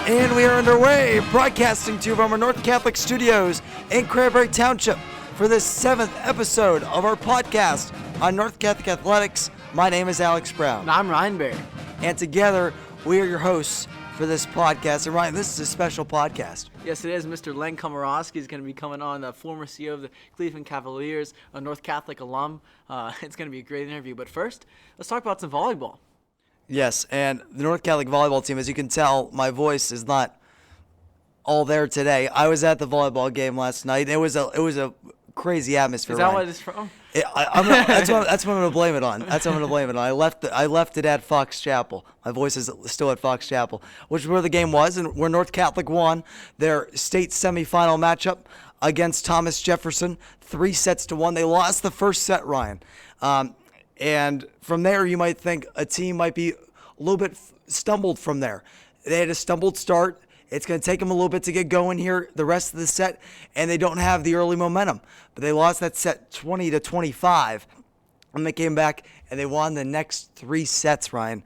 And we are underway, broadcasting to you from our North Catholic Studios in Cranberry Township for this 7th episode of our podcast on North Catholic Athletics. My name is Alex Brown. And I'm Ryan Berry. And together, we are your hosts for this podcast. And Ryan, this is a special podcast. Yes, it is. Mr. Len Komoroski is going to be coming on, the former CEO of the Cleveland Cavaliers, a North Catholic alum. It's going to be a great interview. But first, let's talk about some volleyball. Yes, and the North Catholic volleyball team, as you can tell, my voice is not all there today. I was at the volleyball game last night. It was a crazy atmosphere. Is that what it's from? That's what I'm going to blame it on. I left it at Fox Chapel. My voice is still at Fox Chapel, which is where the game was, and where North Catholic won their state semifinal matchup against Thomas Jefferson, 3-1. They lost the first set, Ryan. And from there, you might think a team might be a little bit stumbled from there. They had a stumbled start. It's going to take them a little bit to get going here the rest of the set, and they don't have the early momentum. But they lost that set 20-25, and they came back and they won the next 3 sets, Ryan,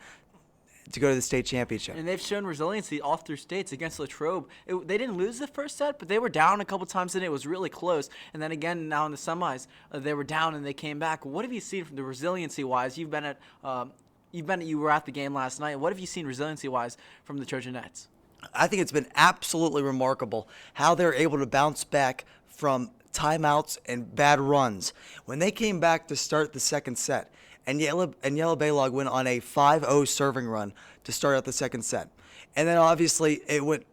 to go to the state championship. And they've shown resiliency all through states against Latrobe. They didn't lose the first set, but they were down a couple times and it was really close. And then again, now in the semis, they were down and they came back. What have you seen from the resiliency-wise? You were at the game last night. What have you seen resiliency-wise from the Trojanettes? I think it's been absolutely remarkable how they're able to bounce back from timeouts and bad runs. When they came back to start the second set, and Yellow Baylog went on a 5-0 serving run to start out the second set. And then obviously it went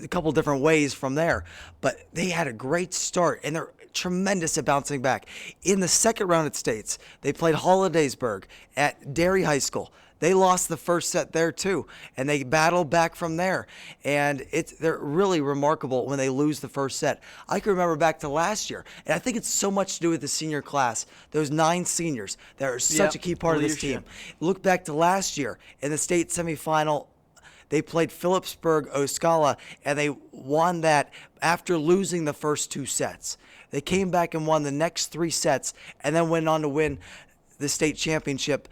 a couple different ways from there. But they had a great start, and they're tremendous at bouncing back. In the second round at states, they played Hollidaysburg at Derry High School. They lost the first set there too, and they battled back from there. And they're really remarkable when they lose the first set. I can remember back to last year, and I think it's so much to do with the senior class, those 9 seniors that are such a key part of this team. Look back to last year in the state semifinal. They played Phillipsburg Osceola, and they won that after losing the first 2 sets. They came back and won the next 3 sets, and then went on to win the state championship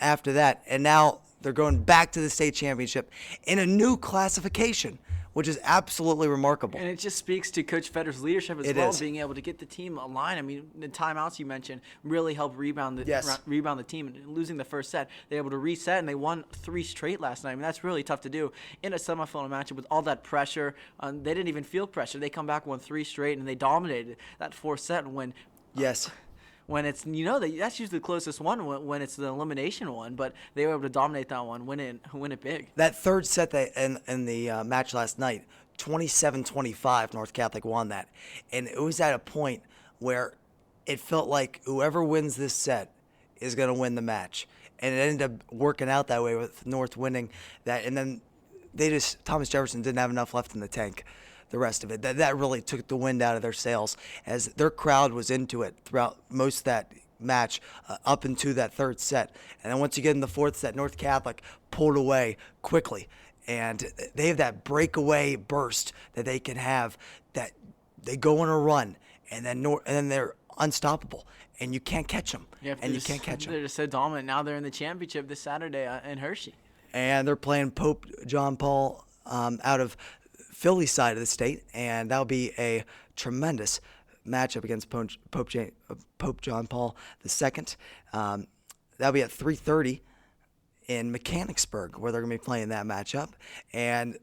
after that. And now they're going back to the state championship in a new classification, which is absolutely remarkable. And it just speaks to Coach Federer's leadership as well, being able to get the team aligned. I mean, the timeouts you mentioned really helped rebound the team. And losing the first set, they were able to reset, and they won 3 straight last night. I mean, that's really tough to do in a semifinal matchup with all that pressure. They didn't even feel pressure. They come back, won 3 straight, and they dominated that 4th set. And when it's, that's usually the closest one when it's the elimination one, but they were able to dominate that one, win it big. That third set in the match last night, 27-25, North Catholic won that. And it was at a point where it felt like whoever wins this set is going to win the match. And it ended up working out that way with North winning that. And then Thomas Jefferson didn't have enough left in the tank. The rest of it. That really took the wind out of their sails, as their crowd was into it throughout most of that match up into that 3rd set. And then once you get in the 4th set, North Catholic pulled away quickly. And they have that breakaway burst that they can have, that they go on a run, and then they're unstoppable. And you can't catch them. They're just so dominant. Now they're in the championship this Saturday in Hershey. And they're playing Pope John Paul out of Philly side of the state, and that'll be a tremendous matchup against Pope John Paul II. That'll be at 3:30 in Mechanicsburg, where they're going to be playing that matchup, and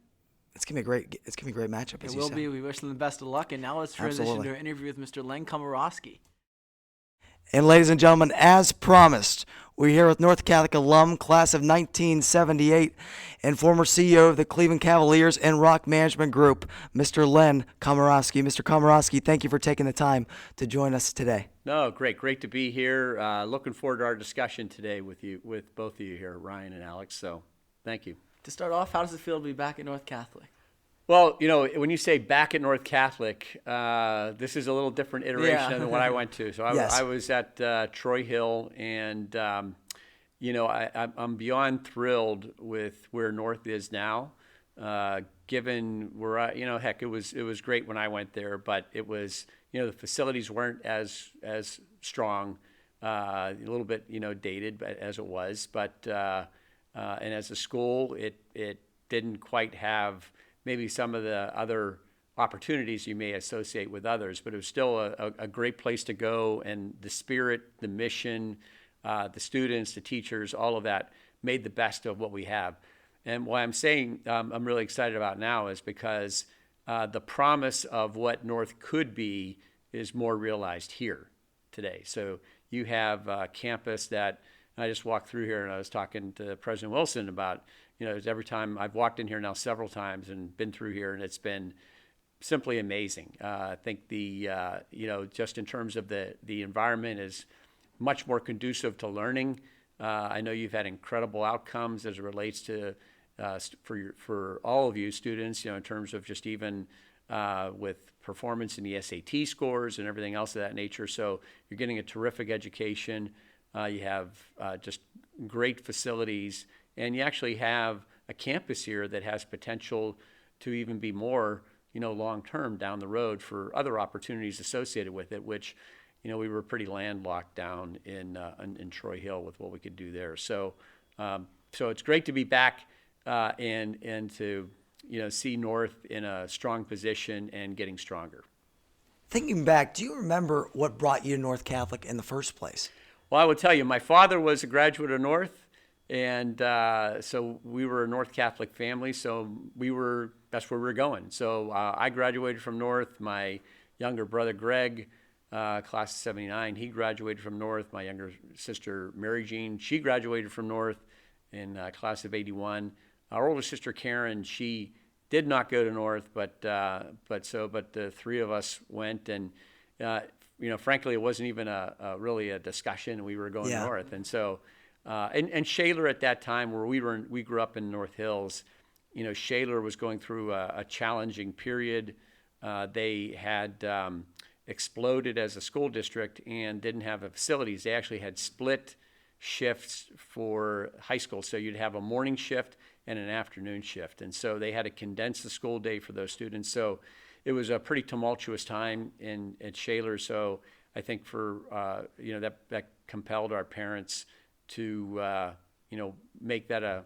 it's going to be a great matchup. It will be. We wish them the best of luck, and now let's transition to an interview with Mr. Len Komoroski. And ladies and gentlemen, as promised, we're here with North Catholic alum, class of 1978, and former CEO of the Cleveland Cavaliers and Rock Management Group, Mr. Len Komoroski. Mr. Komoroski, thank you for taking the time to join us today. No, great to be here. Looking forward to our discussion today with both of you here, Ryan and Alex. So, thank you. To start off, how does it feel to be back at North Catholic? Well, when you say back at North Catholic, this is a little different iteration than what I went to. So I was at Troy Hill, and I'm beyond thrilled with where North is now. Given where it was great when I went there, but it was the facilities weren't as strong, a little bit dated, but as it was, but and as a school, it didn't quite have maybe some of the other opportunities you may associate with others, but it was still a great place to go. And the spirit, the mission, the students, the teachers, all of that made the best of what we have. And why I'm saying I'm really excited about now is because the promise of what North could be is more realized here today. So you have a campus that, I just walked through here and I was talking to President Wilson about, every time I've walked in here now several times and been through here, and it's been simply amazing. I think just in terms of the environment is much more conducive to learning. I know you've had incredible outcomes as it relates to for all of you students, in terms of just even with performance in the SAT scores and everything else of that nature. So you're getting a terrific education. You have just great facilities, and you actually have a campus here that has potential to even be more, long-term down the road for other opportunities associated with it, which, we were pretty landlocked down in Troy Hill with what we could do there. So, so it's great to be back and to, see North in a strong position and getting stronger. Thinking back, do you remember what brought you to North Catholic in the first place? Well, I will tell you, my father was a graduate of North, and so we were a North Catholic family, so that's where we were going. So I graduated from North. My younger brother, Greg, class of 79, he graduated from North. My younger sister, Mary Jean, she graduated from North in class of 81. Our older sister, Karen, she did not go to North, but the three of us went, and frankly, it wasn't even really a discussion. We were going north, and so and Shaler at that time, where we grew up in North Hills, Shaler was going through a challenging period. They had exploded as a school district and didn't have facilities. They actually had split shifts for high school, so you'd have a morning shift and an afternoon shift, and so they had to condense the school day for those students. So it was a pretty tumultuous time at Shaler. So I think for that compelled our parents to make that a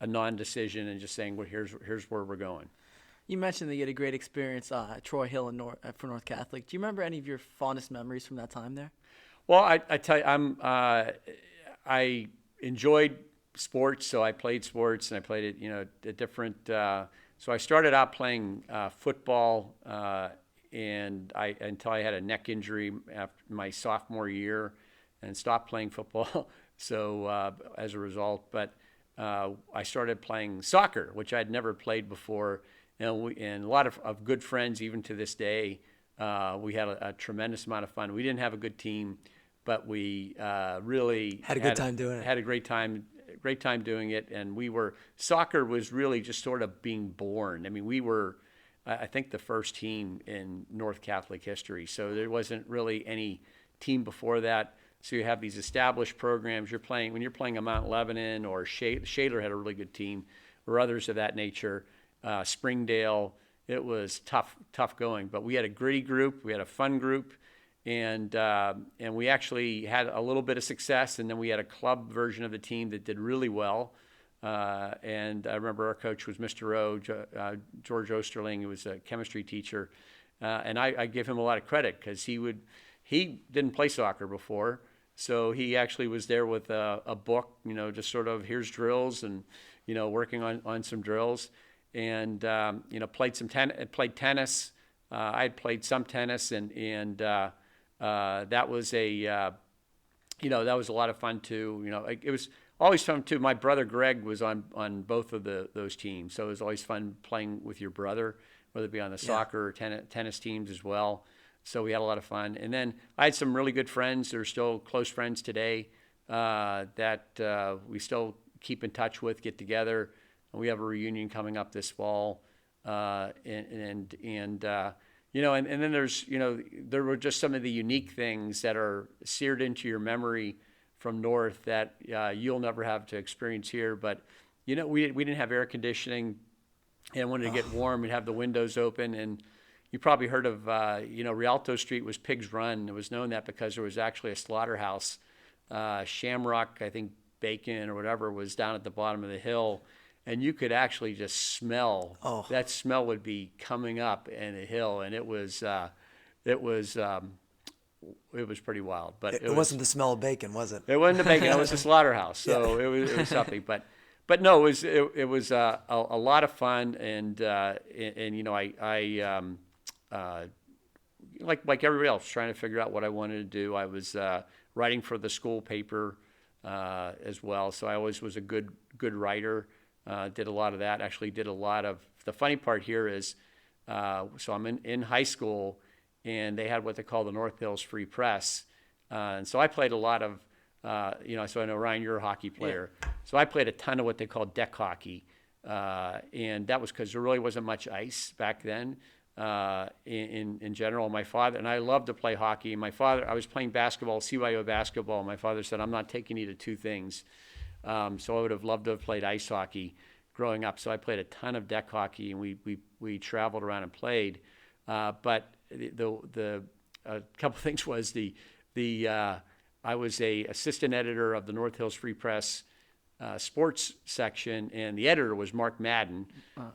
non-decision and just saying, well, here's where we're going. You mentioned that you had a great experience at Troy Hill for North Catholic. Do you remember any of your fondest memories from that time there? Well, I tell you, I enjoyed sports, so I played sports, and I played it, at different. So I started out playing football, and until I had a neck injury after my sophomore year, and stopped playing football. So as a result, but I started playing soccer, which I'd never played before, and a lot of good friends, even to this day. We had a tremendous amount of fun. We didn't have a good team, but we really had a good time doing it. Had a great time doing it, and soccer was really just sort of being born. I mean, we were, I think, the first team in North Catholic history, so there wasn't really any team before that. So you have these established programs. When you're playing a Mount Lebanon, or Shaler had a really good team, or others of that nature, Springdale. It was tough going, but we had a gritty group, we had a fun group, and we actually had a little bit of success, and then we had a club version of the team that did really well. And I remember our coach was Mr. O, George Osterling, who was a chemistry teacher, and I give him a lot of credit because he didn't play soccer before, so he actually was there with a book, just sort of here's drills and working on some drills. And played tennis. I had played some tennis, and that was that was a lot of fun too. It was always fun too. My brother Greg was on both of those teams, so it was always fun playing with your brother, whether it be on the soccer or tennis teams as well. So we had a lot of fun. And then I had some really good friends that are still close friends today that we still keep in touch with, get together. We have a reunion coming up this fall, and then there's there were just some of the unique things that are seared into your memory from North that you'll never have to experience here. But we didn't have air conditioning, and when it get warm, we'd have the windows open. And you probably heard of Rialto Street was Pig's Run. It was known that because there was actually a slaughterhouse, Shamrock, I think Bacon or whatever, was down at the bottom of the hill. and you could actually just smell. Oh. That smell would be coming up in a hill, and it was pretty wild. But it wasn't the smell of bacon, was it? It wasn't the bacon. It was a slaughterhouse. So it was something. But no, it was a lot of fun, and you know, I like everybody else, trying to figure out what I wanted to do. I was writing for the school paper as well, so I always was a good writer. Did a lot of that. Actually, did a lot of. The funny part here is, so I'm in high school, and they had what they call the North Hills Free Press, and so I played a lot of. You know, so I know, Ryan, you're a hockey player. Yeah. So I played a ton of what they call deck hockey, and that was because there really wasn't much ice back then in general. My father, and I loved to play hockey. My father, I was playing basketball, CYO basketball. My father said, I'm not taking you to two things. So I would have loved to have played ice hockey growing up. So I played a ton of deck hockey, and we traveled around and played. But the couple things was I was a assistant editor of the North Hills Free Press sports section, and the editor was Mark Madden,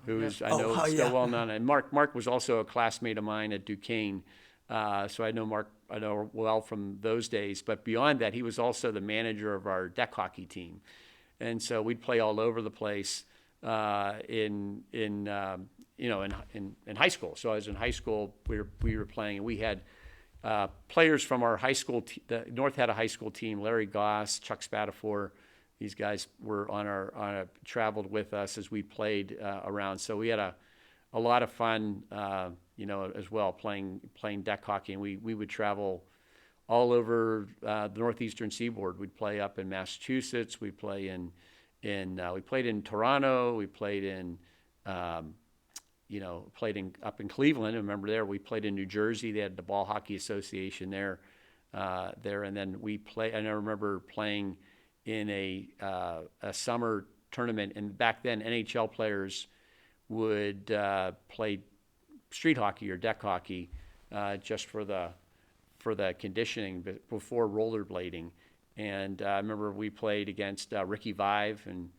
who is still well known. And Mark was also a classmate of mine at Duquesne, so I know Mark well from those days. But beyond that, he was also the manager of our deck hockey team, and so we'd play all over the place in high school. So I was in high school. We were playing, and we had. Players from our high school, the North had a high school team. Larry Goss, Chuck Spatafor, these guys were traveled with us as we played around. So we had a lot of fun, as well playing deck hockey. And we would travel all over the northeastern seaboard. We'd play up in Massachusetts. We played in Toronto. We played in. Up in Cleveland. I remember there we played in New Jersey. They had the Ball Hockey Association there, and then and I remember playing in a summer tournament. And back then, NHL players would play street hockey or deck hockey just for the conditioning before rollerblading. And I remember we played against Ricky Vive and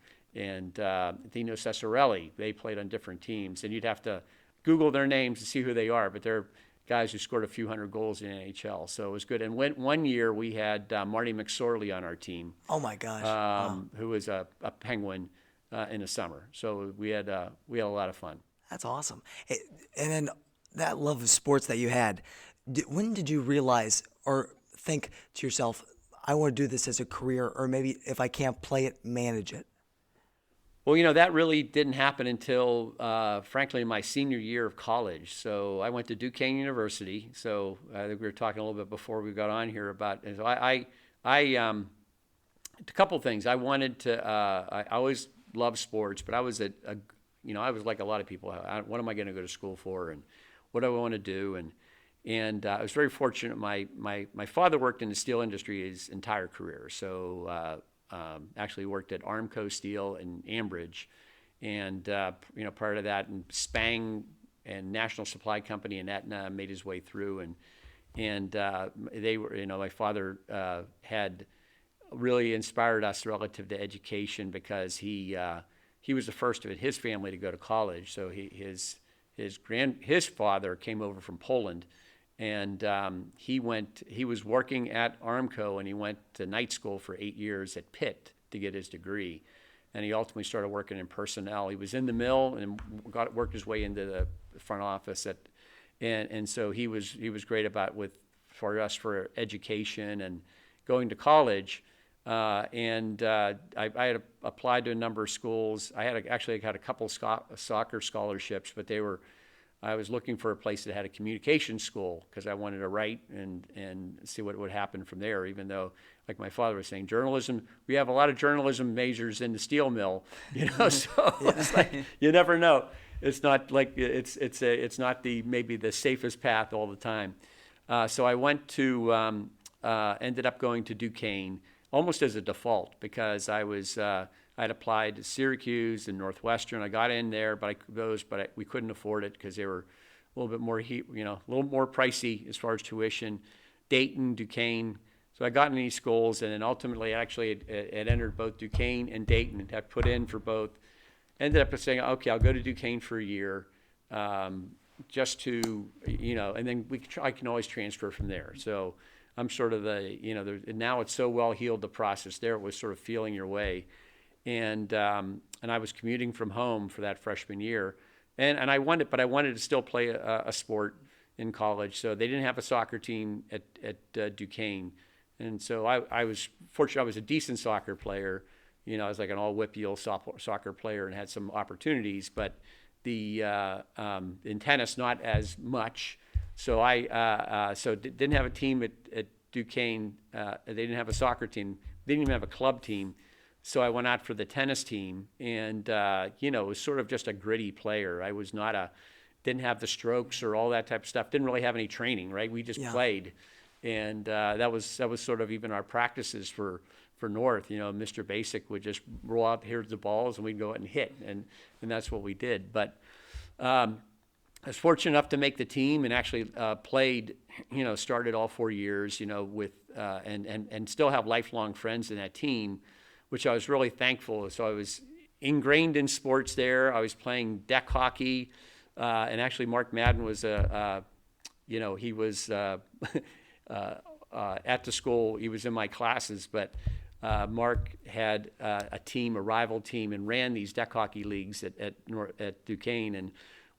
Dino Cesarelli. They played on different teams, and you'd have to Google their names to see who they are, but they're guys who scored a few hundred goals in the NHL, so it was good. And one year we had Marty McSorley on our team. Oh my gosh! Who was a Penguin in the summer, so we had a lot of fun. That's awesome. And then that love of sports that you had, when did you realize or think to yourself, I want to do this as a career, or maybe if I can't play it, manage it? Well, that really didn't happen until, frankly, my senior year of college. So I went to Duquesne University. So I think we were talking a little bit before we got on here about. And so a couple of things. I wanted to. I always loved sports, but I was I was like a lot of people. What am I going to go to school for, and what do I want to do? And I was very fortunate. My father worked in the steel industry his entire career. So. Actually worked at Armco Steel in Ambridge, and prior to that, and Spang and National Supply Company in Etna, made his way through, and they were, my father had really inspired us relative to education because he was the first of his family to go to college. So his father came over from Poland. And he was working at Armco, and he went to night school for 8 years at Pitt to get his degree. And he ultimately started working in personnel. He was in the mill and worked his way into the front office and so he was great for us for education and going to college. I had applied to a number of schools. I had a couple soccer scholarships, but I was looking for a place that had a communication school because I wanted to write and see what would happen from there, even though, like my father was saying, journalism, we have a lot of journalism majors in the steel mill, so it's like, you never know. It's not like, it's not maybe the safest path all the time. So I went to, ended up going to Duquesne almost as a default because I'd applied to Syracuse and Northwestern. I got in there, but we couldn't afford it because they were a little bit more a little more pricey as far as tuition. Dayton, Duquesne. So I got in these schools, and then ultimately, actually, had entered both Duquesne and Dayton, and had put in for both. ended up saying, okay, I'll go to Duquesne for a year, just to, and then I can always transfer from there. So I'm sort of now it's so well healed, the process there. It was sort of feeling your way. And I was commuting from home for that freshman year. And I wanted to still play a sport in college. So they didn't have a soccer team at Duquesne. And so I was fortunate. I was a decent soccer player. I was like an all-WPIAL soccer player and had some opportunities, but in tennis, not as much. So I didn't have a team at Duquesne. They didn't have a soccer team. They didn't even have a club team. So I went out for the tennis team, and was sort of just a gritty player. I was didn't have the strokes or all that type of stuff. Didn't really have any training, right? We just played, and that was sort of even our practices for North. Mr. Basic would just roll out, here's the balls, and we'd go out and hit, and that's what we did. But I was fortunate enough to make the team and actually played. Started all 4 years. With and still have lifelong friends in that team, which I was really thankful. So I was ingrained in sports there. I was playing deck hockey, and actually Mark Madden was he was at the school. He was in my classes, but Mark had a rival team, and ran these deck hockey leagues at Duquesne, and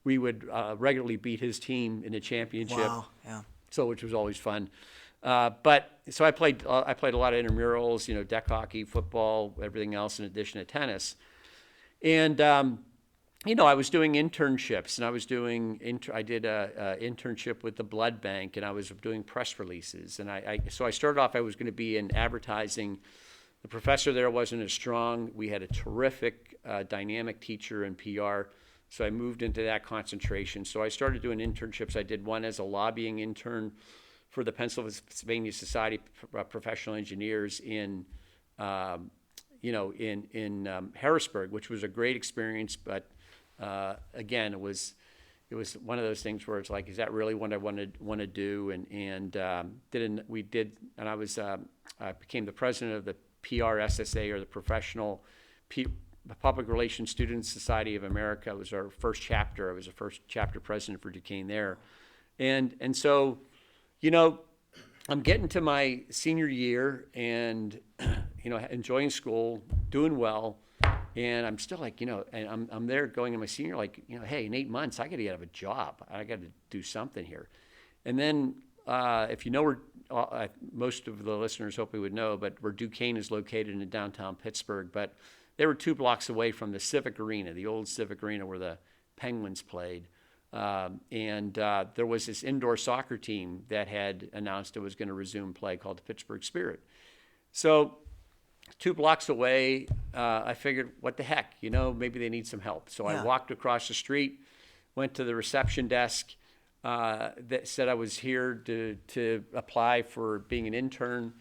we would regularly beat his team in the championship. Wow, yeah. So, which was always fun. So I played a lot of intramurals, deck hockey, football, everything else in addition to tennis. And, I was doing internships, and I did a internship with the blood bank, and I was doing press releases. And so I started off, I was going to be in advertising. The professor there wasn't as strong. We had a terrific, dynamic teacher in PR. So I moved into that concentration. So I started doing internships. I did one as a lobbying intern for the Pennsylvania Society of Professional Engineers in Harrisburg, which was a great experience. But again, it was one of those things where it's like, is that really what I want to do? I became the president of the PRSSA, or the Professional Public Relations Students Society of America. It was our first chapter. I was the first chapter president for Duquesne there, and so. I'm getting to my senior year and, enjoying school, doing well. And I'm still like, and I'm there going in my senior, like, hey, in 8 months, I got to get out of a job. I got to do something here. And then if where most of the listeners hopefully would know, but where Duquesne is located in downtown Pittsburgh, but they were 2 blocks away from the Civic Arena, the old Civic Arena where the Penguins played. There was this indoor soccer team that had announced it was going to resume play, called the Pittsburgh Spirit. So 2 blocks away, I figured, what the heck, maybe they need some help. So I walked across the street, went to the reception desk, that said I was here to apply for being an intern.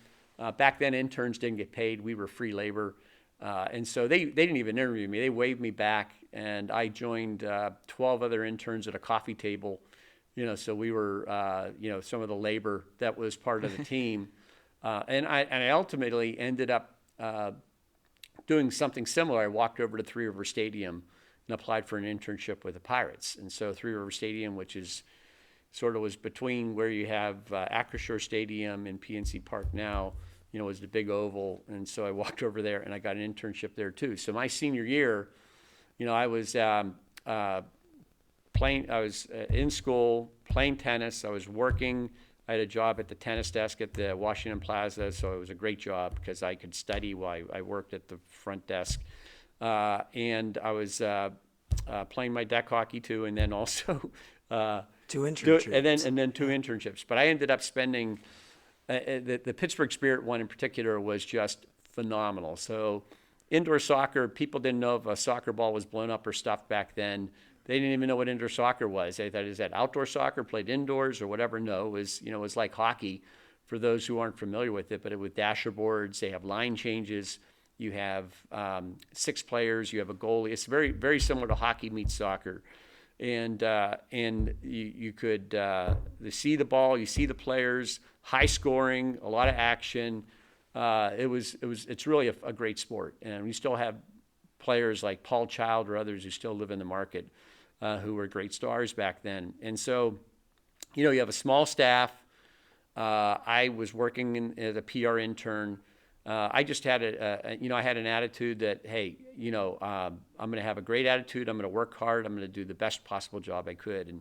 Back then, interns didn't get paid. We were free labor. And so they didn't even interview me. They waved me back, and I joined 12 other interns at a coffee table. So we were, some of the labor that was part of the team. And I ultimately ended up doing something similar. I walked over to Three River Stadium and applied for an internship with the Pirates. And so Three River Stadium, which is sort of was between where you have Acrisure Stadium and PNC Park now, was the big oval. And so I walked over there and I got an internship there too. So my senior year, I was in school, playing tennis. I was working. I had a job at the tennis desk at the Washington Plaza. So it was a great job because I could study while I worked at the front desk. And I was playing my deck hockey too. And then also 2 internships. And then 2 internships. But I ended up spending the Pittsburgh Spirit one in particular was just phenomenal. So indoor soccer, people didn't know if a soccer ball was blown up or stuffed back then. They didn't even know what indoor soccer was. They thought, is that outdoor soccer, played indoors or whatever? No, it was like hockey for those who aren't familiar with it, but it with dasher boards. They have line changes. You have 6 players. You have a goalie. It's very, very similar to hockey meets soccer. And you could see the ball, you see the players, high scoring, a lot of action. It's really a great sport, and we still have players like Paul Child or others who still live in the market, who were great stars back then. And so, you have a small staff. I was working as a PR intern. I just had I had an attitude that, hey, I'm going to have a great attitude. I'm going to work hard. I'm going to do the best possible job I could.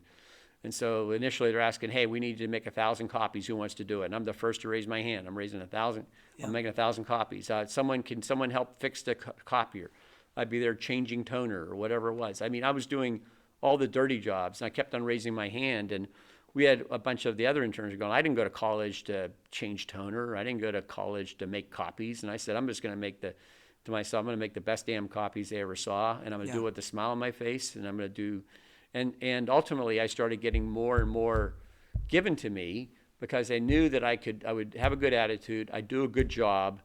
And so initially they're asking, hey, we need to make 1,000 copies. Who wants to do it? And I'm the first to raise my hand. I'm raising 1,000. Yeah. I'm making 1,000 copies. Can someone help fix the copier? I'd be there changing toner or whatever it was. I mean, I was doing all the dirty jobs, and I kept on raising my hand. And we had a bunch of the other interns going, I didn't go to college to change toner. I didn't go to college to make copies. And I said, I'm just going to make I'm going to make the best damn copies they ever saw. And I'm going to do it with a smile on my face. And I'm going to do, and ultimately I started getting more and more given to me because I knew that I would have a good attitude. I'd do a good job,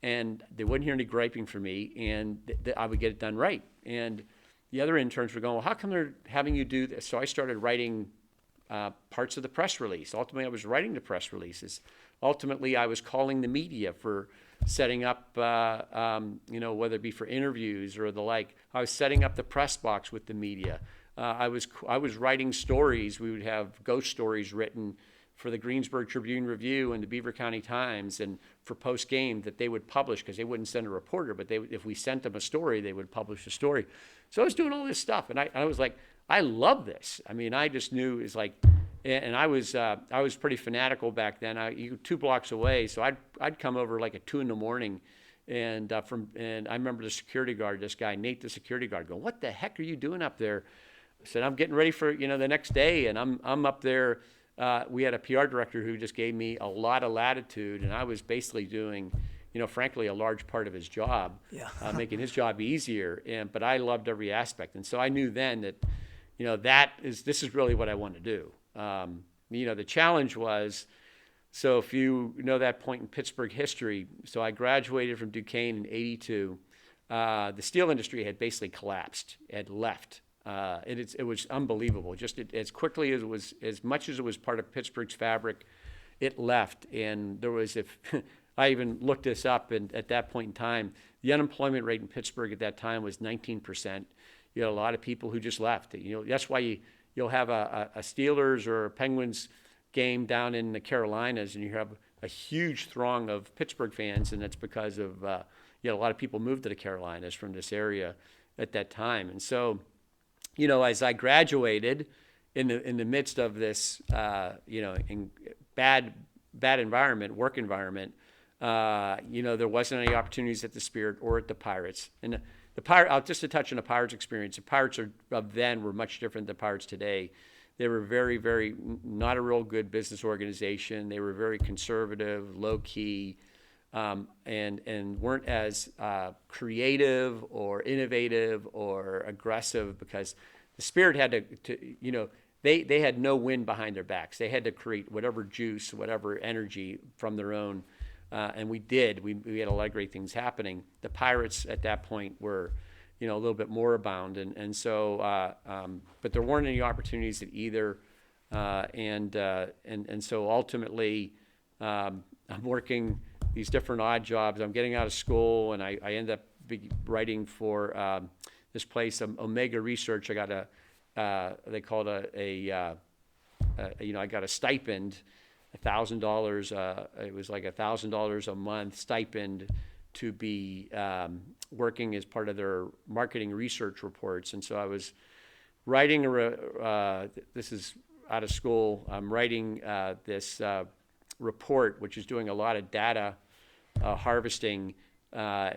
and they wouldn't hear any griping from me, and I would get it done right. And the other interns were going, well, how come they're having you do this? So I started writing parts of the press release. Ultimately, I was writing the press releases. Ultimately, I was calling the media for setting up, whether it be for interviews or the like. I was setting up the press box with the media. I was writing stories. We would have ghost stories written for the Greensburg Tribune Review and the Beaver County Times and for post-game that they would publish because they wouldn't send a reporter, but if we sent them a story, they would publish a story. So I was doing all this stuff, and I was like, I love this. I mean, I just knew it's like, and I was pretty fanatical back then. You were 2 blocks away, so I'd come over like at 2 a.m. and I remember the security guard, this guy Nate, the security guard, going, "What the heck are you doing up there?" I said, "I'm getting ready for the next day, and I'm up there." We had a PR director who just gave me a lot of latitude, and I was basically doing, frankly, a large part of his job, making his job easier. But I loved every aspect, and so I knew then that, this is really what I want to do. The challenge was, so if you know that point in Pittsburgh history, so I graduated from Duquesne in '82. The steel industry had basically collapsed, had left. It was unbelievable. Just as quickly as it was, as much as it was part of Pittsburgh's fabric, it left. And there was, I even looked this up, and at that point in time, the unemployment rate in Pittsburgh at that time was 19%. You had a lot of people who just left. That's why you'll have a Steelers or a Penguins game down in the Carolinas, and you have a huge throng of Pittsburgh fans, and that's because of a lot of people moved to the Carolinas from this area at that time. And so, as I graduated in the midst of this, in bad environment, work environment, there wasn't any opportunities at the Spirit or at the Pirates. And the Pirates, just to touch on the Pirates experience, the Pirates of then were much different than the Pirates today. They were very, very not a real good business organization. They were very conservative, low key, and weren't as creative or innovative or aggressive because the Spirit had to they had no wind behind their backs. They had to create whatever juice, whatever energy from their own, and we did. We had a lot of great things happening. The Pirates at that point were, a little bit more abound, and so but there weren't any opportunities at either, and so ultimately I'm working these different odd jobs. I'm getting out of school, and I end up writing for this place, Omega Research. I got they called I got a stipend, $1,000. It was like $1,000 a month stipend to be working as part of their marketing research reports. And so I was writing this is out of school. I'm writing this report, which is doing a lot of data harvesting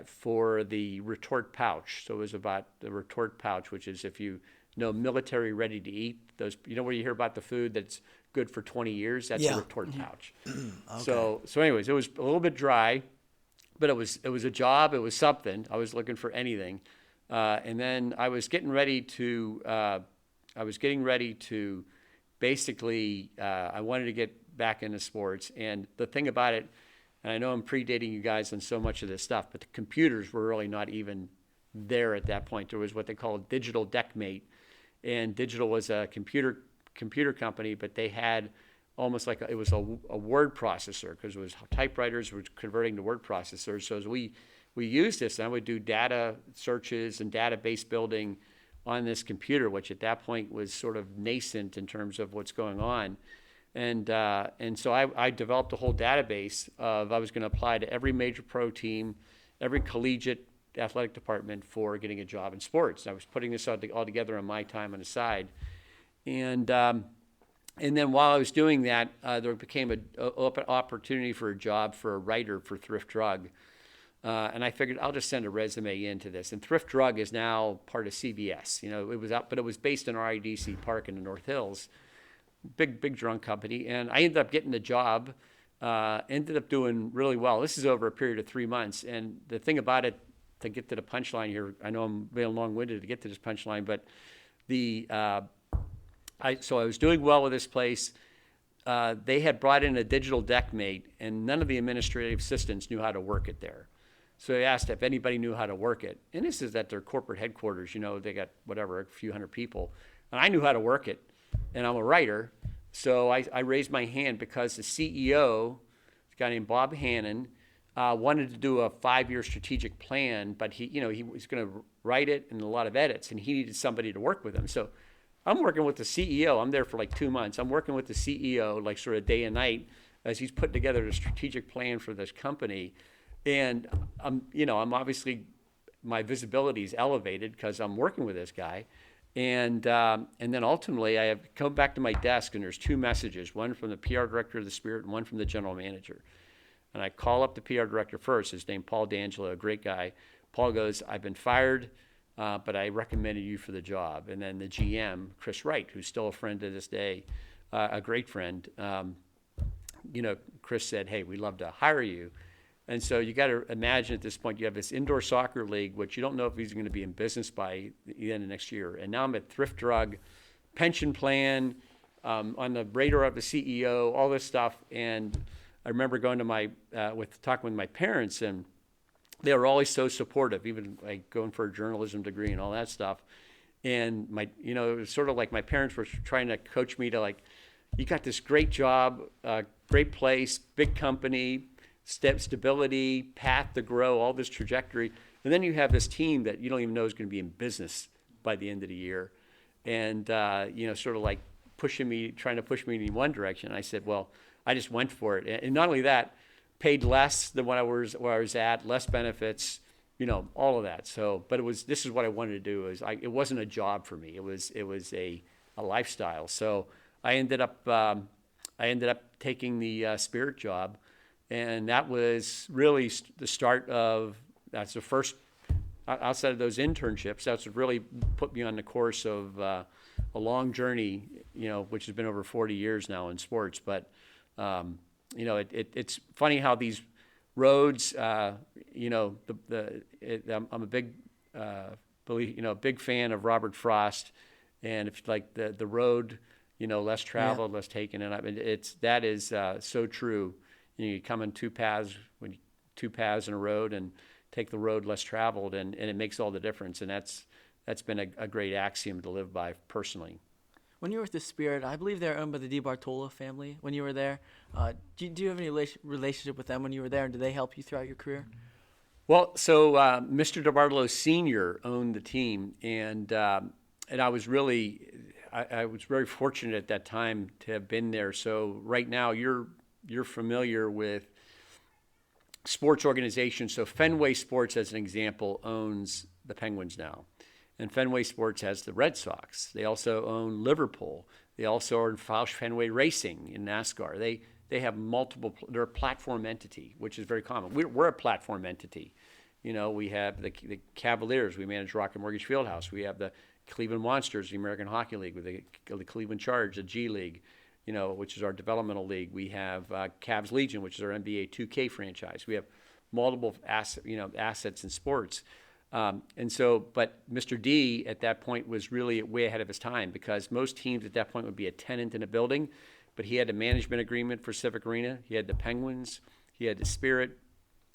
for the retort pouch. So it was about the retort pouch, which is, if you know, military ready to eat. Those, where you hear about the food that's good for 20 years, that's a retort pouch. Okay. So anyways, it was a little bit dry, but it was a job. It was something. I was looking for anything, and then I was getting ready to basically I wanted to get back into sports. And the thing about it, and I know I'm predating you guys on so much of this stuff, but the computers were really not even there at that point. There was what they called Digital Deckmate, and Digital was a computer company, but they had almost like it was a word processor, because it was typewriters were converting to word processors. So as we we used this, and I would do data searches and database building on this computer, which at that point was sort of nascent in terms of what's going on. And so I developed a whole database of, I was going to apply to every major pro team, every collegiate athletic department for getting a job in sports. I was putting this all together on my time on the side. And then while I was doing that, there became an open opportunity for a job for a writer for Thrift Drug. And I figured I'll just send a resume into this. And Thrift Drug is now part of CBS. It was up, but it was based in RIDC Park in the North Hills. Big drug company. And I ended up getting the job, ended up doing really well. This is over a period of 3 months. And the thing about it, to get to the punchline here, I know I'm being long-winded to get to this punchline, but so I was doing well with this place. They had brought in a digital deck mate, and none of the administrative assistants knew how to work it there. So they asked if anybody knew how to work it. And this is at their corporate headquarters. They got a few hundred people. And I knew how to work it, and I'm a writer. So I raised my hand because the CEO, a guy named Bob Hannon, wanted to do a 5-year strategic plan, but he was going to write it and a lot of edits, and he needed somebody to work with him. So I'm working with the CEO. I'm there for like 2 months. I'm working with the CEO like sort of day and night as he's putting together a strategic plan for this company. And I'm obviously, my visibility is elevated because I'm working with this guy. And then ultimately I have come back to my desk, and there's 2 messages, one from the PR director of the Spirit and one from the general manager. And I call up the PR director first, his name Paul D'Angelo, a great guy. Paul goes, "I've been fired, but I recommended you for the job." And then the GM, Chris Wright, who's still a friend to this day, a great friend, Chris said, "Hey, we'd love to hire you." And so you got to imagine at this point, you have this indoor soccer league, which you don't know if he's going to be in business by the end of next year. And now I'm at Thrift Drug, pension plan, on the radar of the CEO, all this stuff. And I remember going to talking with my parents, and they were always so supportive, even like going for a journalism degree and all that stuff. And it was sort of like my parents were trying to coach me to like, you got this great job, great place, big company, stability, path to grow, all this trajectory. And then you have this team that you don't even know is going to be in business by the end of the year. And, sort of like trying to push me in one direction. And I said, well, I just went for it. And not only that, paid less than where I was at, less benefits, all of that. So, but this is what I wanted to do. It wasn't a job for me. It was a lifestyle. So I ended up taking the Spirit job, and that was really the start of. That's the first outside of those internships. That's what really put me on the course of a long journey, which has been over 40 years now in sports. But it's funny how these roads, I'm a big big fan of Robert Frost, and if like the road, less traveled, less taken, and that is so true. You come in two paths in a road, and take the road less traveled, and it makes all the difference. And that's been a great axiom to live by personally. When you were with the Spirit, I believe they're owned by the DiBartolo family when you were there. Do you have any relationship with them when you were there, and did they help you throughout your career? Well, so Mr. DiBartolo Sr. owned the team, and I was really, I was very fortunate at that time to have been there. So right now you're familiar with sports organizations. So Fenway Sports, as an example, owns the Penguins now. And Fenway Sports has the Red Sox. They also own Liverpool. They also own Fausch Fenway Racing in NASCAR. They have multiple. They're a platform entity, which is very common. We're a platform entity. We have the Cavaliers. We manage Rocket Mortgage Fieldhouse. We have the Cleveland Monsters, the American Hockey League, with the Cleveland Charge, the G League, which is our developmental league. We have Cavs Legion, which is our NBA 2K franchise. We have multiple assets in sports. But Mr. D at that point was really way ahead of his time, because most teams at that point would be a tenant in a building, but he had a management agreement for Civic Arena. He had the Penguins. He had the Spirit.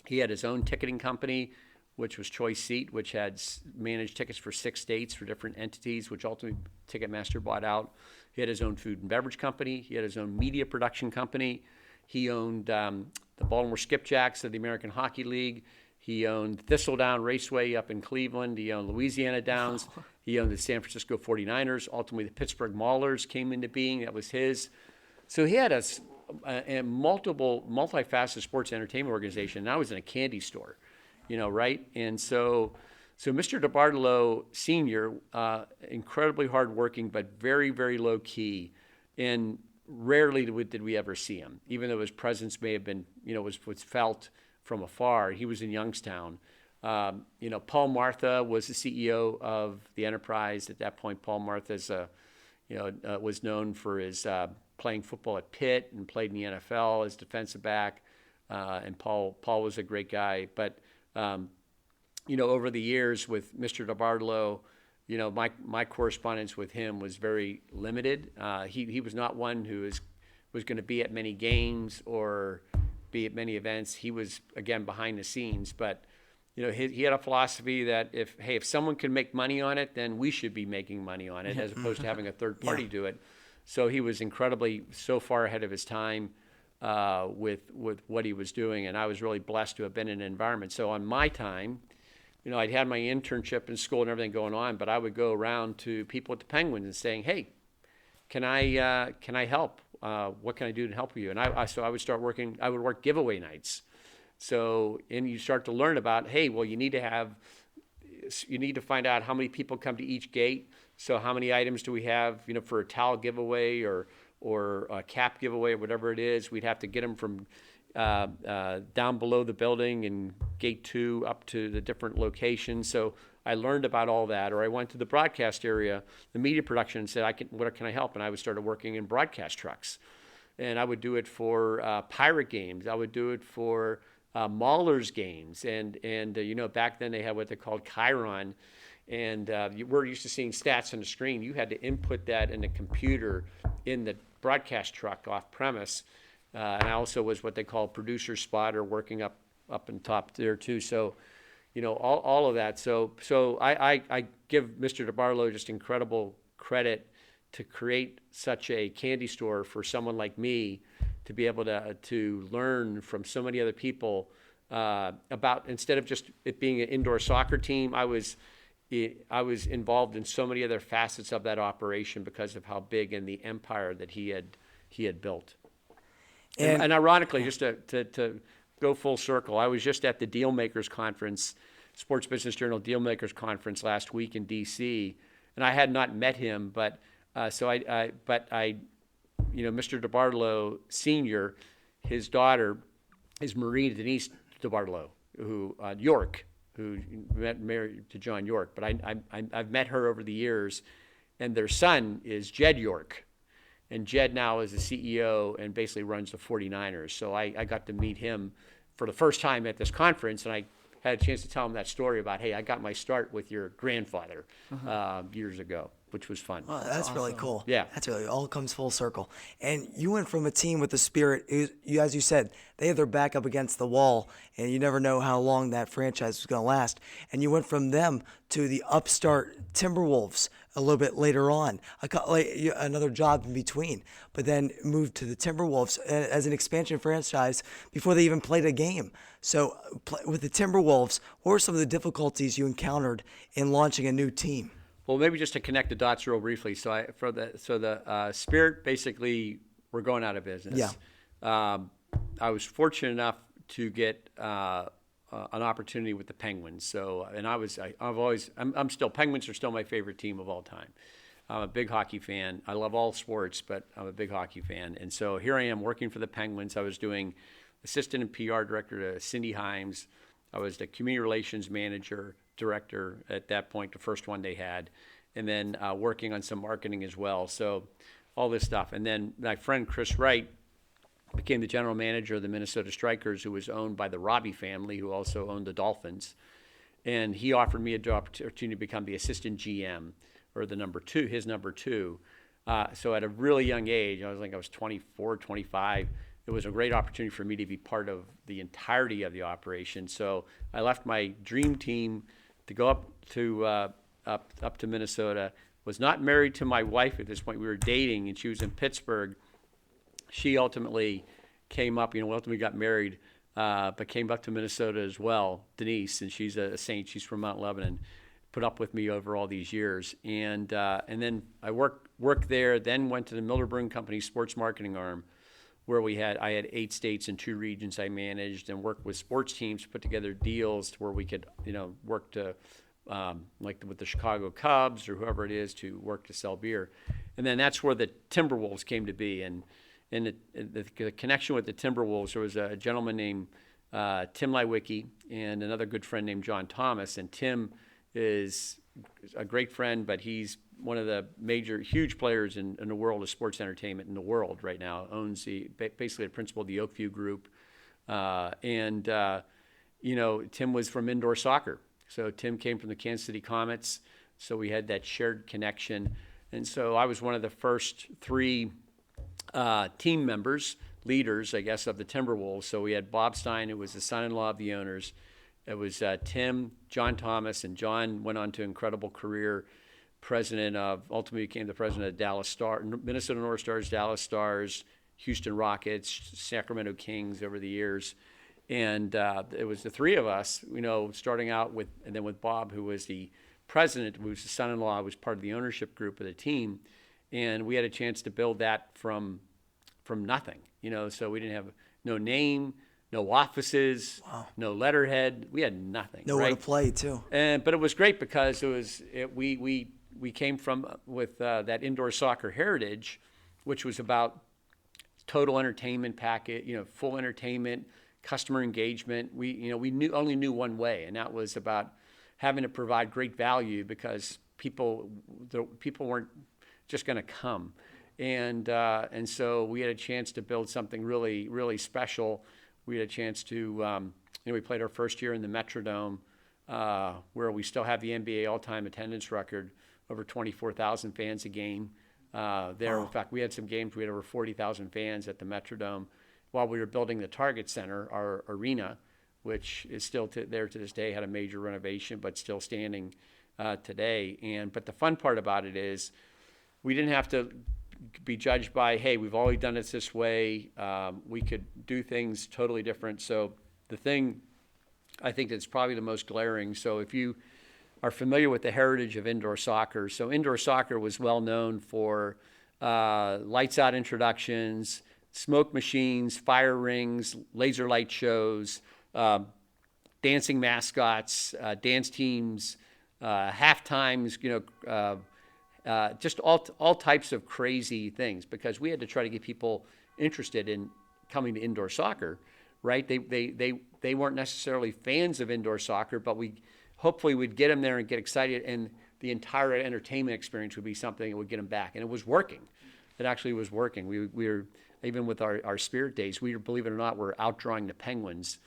He had his own ticketing company, which was Choice Seat, which had managed tickets for 6 states for different entities, which ultimately Ticketmaster bought out. He had his own food and beverage company. He had his own media production company. He owned the Baltimore Skipjacks of the American Hockey League. He owned Thistledown Raceway up in Cleveland. He owned Louisiana Downs. Wow. He owned the San Francisco 49ers. Ultimately, the Pittsburgh Maulers came into being. That was his. So he had a multifaceted sports entertainment organization. And I was in a candy store, right? And so Mr. DeBartolo Sr., incredibly hardworking, but very, very low key. And rarely did we ever see him, even though his presence may have been, was felt from afar. He was in Youngstown. Paul Martha was the CEO of the enterprise at that point. Paul Martha was known for his playing football at Pitt and played in the NFL as defensive back. And Paul was a great guy. But, over the years with Mr. DeBartolo, my correspondence with him was very limited. He was not one who was going to be at many games or be at many events. He was, again, behind the scenes. But, he had a philosophy that if someone can make money on it, then we should be making money on it as opposed to having a third party do it. So he was so far ahead of his time with what he was doing. And I was really blessed to have been in an environment. So on my time, I'd had my internship in school and everything going on, but I would go around to people at the Penguins and saying, "Hey, can I help? What can I do to help you?" And so I would start working. I would work giveaway nights. So, and you start to learn about, hey, well, you need to find out how many people come to each gate. So how many items do we have, for a towel giveaway or a cap giveaway or whatever it is. We'd have to get them from down below the building in gate 2 up to the different locations. So I learned about all that. Or I went to the broadcast area, the media production, and said, what can I help? And I started working in broadcast trucks. And I would do it for Pirate games. I would do it for Maulers games. And back then they had what they called Chiron. And we're used to seeing stats on the screen. You had to input that in a computer in the broadcast truck off premise. And I also was what they call producer spotter, working up and top there too. So, all of that. So I give Mr. DeBartolo just incredible credit to create such a candy store for someone like me to be able to learn from so many other people about, instead of just it being an indoor soccer team, I was involved in so many other facets of that operation because of how big and the empire that he had built. And ironically, just to go full circle, I was just at the Dealmakers Conference, Sports Business Journal Dealmakers Conference last week in D.C., and I had not met him, but Mr. DeBartolo Sr., his daughter is Marie Denise DeBartolo, who married to John York. But I've met her over the years, and their son is Jed York. And Jed now is the CEO and basically runs the 49ers. So I got to meet him for the first time at this conference, and I had a chance to tell him that story about, hey, I got my start with your grandfather years ago, which was fun. Oh, that's awesome. Really cool. Yeah. That's really, all comes full circle. And you went from a team with the spirit, as you said, they had their back up against the wall, and you never know how long that franchise was going to last. And you went from them to the upstart Timberwolves a little bit later on, another job in between, but then moved to the Timberwolves as an expansion franchise before they even played a game. So with the Timberwolves, what were some of the difficulties you encountered in launching a new team? Well, maybe just to connect the dots real briefly. So the Spirit, basically, we're going out of business. Yeah. I was fortunate enough to get an opportunity with the Penguins. So, and I'm still, Penguins are still my favorite team of all time. I'm a big hockey fan. I love all sports, but I'm a big hockey fan. And so here I am working for the Penguins. I was doing assistant and PR director to Cindy Himes. I was the community relations director at that point, the first one they had, and then working on some marketing as well. So all this stuff. And then my friend Chris Wright became the general manager of the Minnesota Strikers, who was owned by the Robbie family, who also owned the Dolphins. And he offered me an opportunity to become the assistant GM, or his number two. So at a really young age, I was 24, 25. It was a great opportunity for me to be part of the entirety of the operation. So I left my dream team to go up to Minnesota. Was not married to my wife at this point. We were dating, and she was in Pittsburgh. She ultimately came up, we ultimately got married but came up to Minnesota as well, Denise, and she's a Saint. She's from Mount Lebanon, put up with me over all these years. And then I worked there, then went to the Miller Brewing Company sports marketing arm, where I had 8 states and 2 regions I managed, and worked with sports teams to put together deals to where we could, work to, like with the Chicago Cubs or whoever it is, to work to sell beer. And then that's where the Timberwolves came to be. And the connection with the Timberwolves, there was a gentleman named Tim Lywicki and another good friend named John Thomas. And Tim is a great friend, but he's one of the huge players in the world of sports entertainment in the world right now. Owns basically the principal of the Oakview Group. Tim was from indoor soccer. So Tim came from the Kansas City Comets. So we had that shared connection. And so I was one of the first 3 team members, leaders, I guess, of the Timberwolves. So we had Bob Stein, who was the son-in-law of the owners. It was Tim, John Thomas, and John went on to an incredible career. Ultimately became the president of Minnesota North Stars, Dallas Stars, Houston Rockets, Sacramento Kings over the years. And it was the 3 of us, starting out and then with Bob, who was the president, who was the son-in-law, was part of the ownership group of the team. And we had a chance to build that from nothing, so we didn't have no name, no offices, no letterhead. We had nothing. Nowhere to play too. But it was great because we came from with that indoor soccer heritage, which was about total entertainment packet, full entertainment, customer engagement. We only knew one way, and that was about having to provide great value because people weren't just going to come. And so we had a chance to build something really, really special. We had a chance to, we played our first year in the Metrodome, where we still have the NBA all-time attendance record, over 24,000 fans a game there. In fact, we had some games, we had over 40,000 fans at the Metrodome while we were building the Target Center, our arena, which is still there to this day, had a major renovation, but still standing today. But the fun part about it is we didn't have to be judged by, hey, we've always done it this way. We could do things totally different. So the thing I think that's probably the most glaring, so if you are familiar with the heritage of indoor soccer, so indoor soccer was well known for lights out introductions, smoke machines, fire rings, laser light shows, dancing mascots, dance teams, half times, just all types of crazy things, because we had to try to get people interested in coming to indoor soccer, right? They weren't necessarily fans of indoor soccer, but we hopefully would get them there and get excited, and the entire entertainment experience would be something that would get them back. And it was working. It actually was working. We were, even with our Spirit Days, believe it or not, we're outdrawing the Penguins.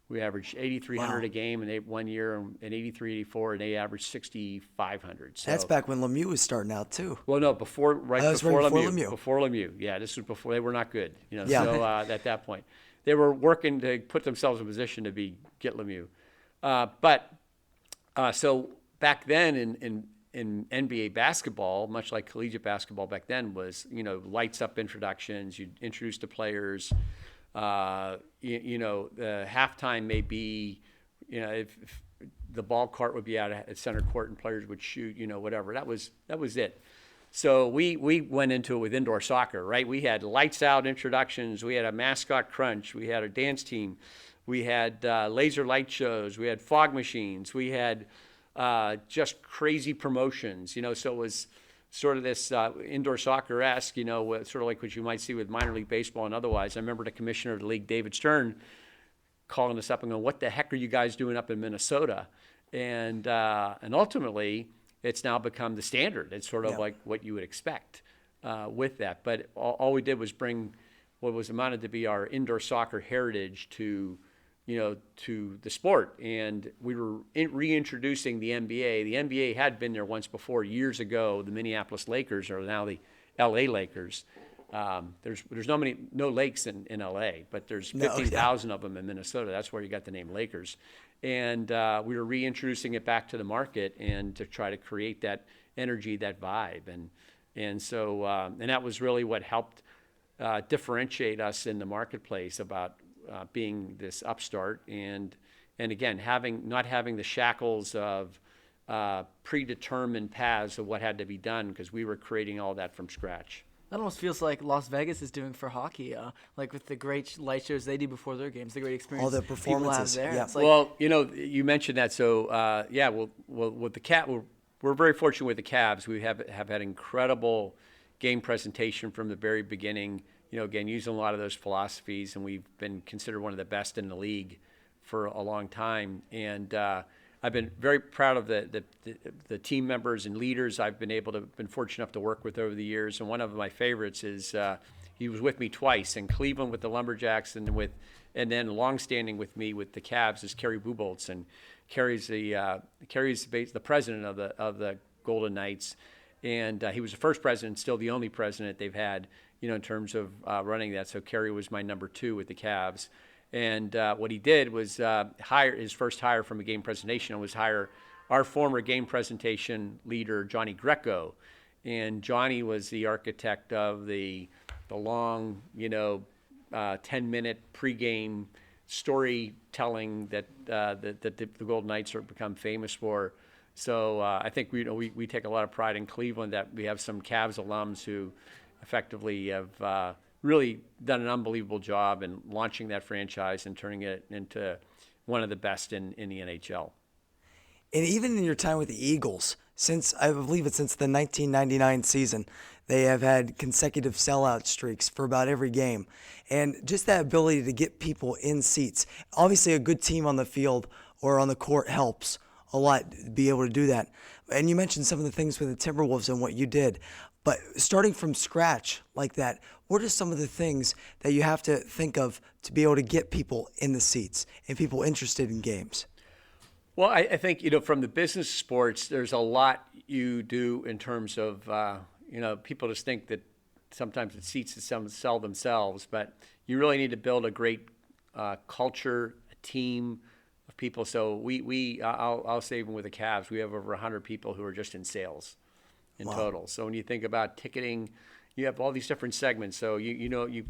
We averaged 8,300 a game, and they 1 year, and 83, 84, and they averaged 6,500. So that's back when Lemieux was starting out too. Well, no, before Lemieux. Lemieux. Before Lemieux, yeah, this was before they were not good. Yeah. So at that point, they were working to put themselves in a position to get Lemieux. So back then in NBA basketball, much like collegiate basketball back then, was lights up introductions. You'd introduce the players. The halftime may be, if the ball cart would be out at center court and players would shoot, whatever. That was it. So we went into it with indoor soccer, right? We had lights out introductions. We had a mascot crunch. We had a dance team. We had laser light shows. We had fog machines. We had just crazy promotions, so it was sort of this indoor soccer-esque, sort of like what you might see with minor league baseball and otherwise. I remember the commissioner of the league, David Stern, calling us up and going, "What the heck are you guys doing up in Minnesota?" And ultimately, it's now become the standard. It's sort of like what you would expect with that. But all we did was bring what was amounted to be our indoor soccer heritage to the sport. And we were reintroducing the NBA. The NBA had been there once before, years ago. The Minneapolis Lakers are now the LA Lakers. There's no lakes in LA, but there's 15,000 of them in Minnesota. That's where you got the name Lakers. And we were reintroducing it back to the market and to try to create that energy, that vibe. And so that was really what helped differentiate us in the marketplace about being this upstart, and again, not having the shackles of predetermined paths of what had to be done, because we were creating all that from scratch. That almost feels like Las Vegas is doing for hockey, like with the great light shows they do before their games, the great experience all the performances. People have there. Yeah. Like, Well, you mentioned that, so with the we're very fortunate with the Cavs. We have had incredible game presentation from the very beginning. Again, using a lot of those philosophies, and we've been considered one of the best in the league for a long time. And I've been very proud of the team members and leaders I've been fortunate enough to work with over the years. And one of my favorites is he was with me twice in Cleveland with the Lumberjacks, and then longstanding with me with the Cavs is Kerry Buboltz, and Kerry's the president of the Golden Knights, and he was the first president, still the only president they've had, in terms of running that. So Kerry was my number 2 with the Cavs. And what he did was his first hire from a game presentation was hire our former game presentation leader, Johnny Greco. And Johnny was the architect of the long, 10-minute pregame storytelling that the Golden Knights have become famous for. So I think we take a lot of pride in Cleveland that we have some Cavs alums who effectively have really done an unbelievable job in launching that franchise and turning it into one of the best in the NHL. And even in your time with the Eagles, I believe it's since the 1999 season, they have had consecutive sellout streaks for about every game. And just that ability to get people in seats. Obviously, a good team on the field or on the court helps a lot to be able to do that. And you mentioned some of the things with the Timberwolves and what you did. But starting from scratch like that, what are some of the things that you have to think of to be able to get people in the seats and people interested in games? Well, I think, from the business of sports, there's a lot you do in terms of, people just think that sometimes the seats sell themselves, but you really need to build a great culture, a team of people. So I'll say even with the Cavs, we have over 100 people who are just in sales in total. So when you think about ticketing, you have all these different segments. So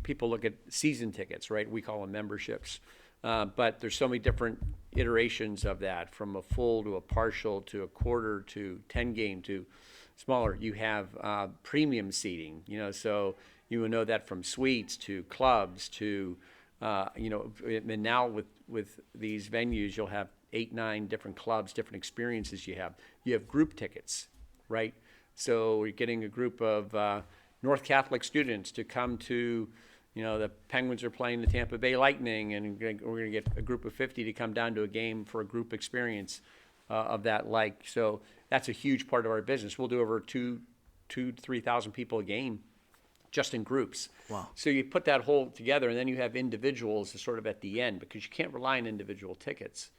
people look at season tickets, right? We call them memberships. But there's so many different iterations of that, from a full to a partial to a quarter to 10 game to smaller. You have premium seating, so you will know that from suites to clubs to, and now with these venues, you'll have 8, 9 different clubs, different experiences you have. You have group tickets, right? So you're getting a group of North Catholic students to come to, the Penguins are playing the Tampa Bay Lightning, and we're going to get a group of 50 to come down to a game for a group experience of that like. So that's a huge part of our business. We'll do over 2,000 to 3,000 people a game just in groups. Wow. So you put that whole together, and then you have individuals sort of at the end, because you can't rely on individual tickets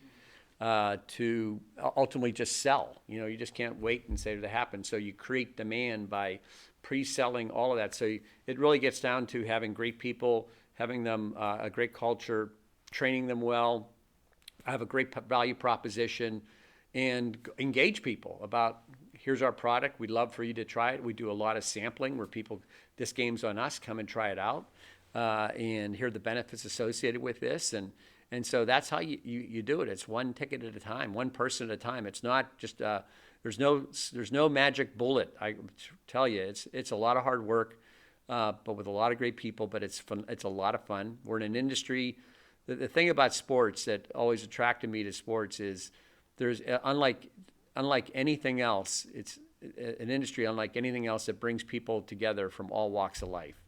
to ultimately just sell. You just can't wait and say it happens. So you create demand by pre-selling all of that. So it really gets down to having great people, having them a great culture, training them well, have a great value proposition, and engage people about, here's our product. We'd love for you to try it. We do a lot of sampling where people, this game's on us, come and try it out, and hear the benefits associated with this. And so that's how you do it. It's one ticket at a time, one person at a time. It's not just there's no magic bullet. I tell you, it's a lot of hard work, but with a lot of great people. But it's fun. It's a lot of fun. We're in an industry. The thing about sports that always attracted me to sports is there's unlike anything else. It's an industry unlike anything else that brings people together from all walks of life.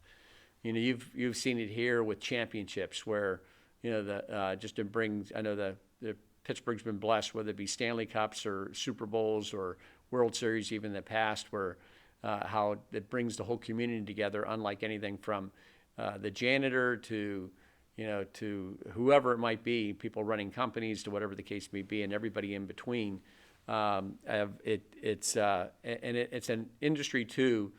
You've seen it here with championships where. Just to bring, I know the Pittsburgh's been blessed, whether it be Stanley Cups or Super Bowls or World Series, even in the past, where how it brings the whole community together, unlike anything from the janitor to whoever it might be, people running companies to whatever the case may be, and everybody in between. It's an industry too.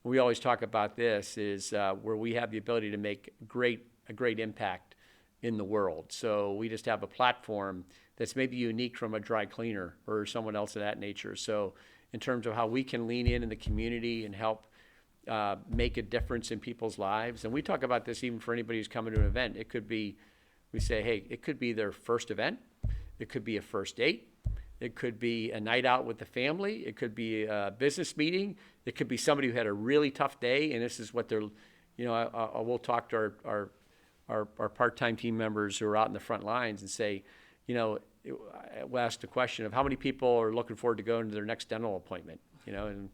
We always talk about this is where we have the ability to make a great impact in the world. So we just have a platform that's maybe unique from a dry cleaner or someone else of that nature. So in terms of how we can lean in the community and help make a difference in people's lives, and we talk about this even for anybody who's coming to an event. It could be We say, hey, it could be their first event. It could be a first date. It could be a night out with the family. It could be a business meeting. It could be somebody who had a really tough day, and this is what they're, we'll talk to our part-time team members who are out in the front lines and say, we'll ask the question of how many people are looking forward to going to their next dental appointment, and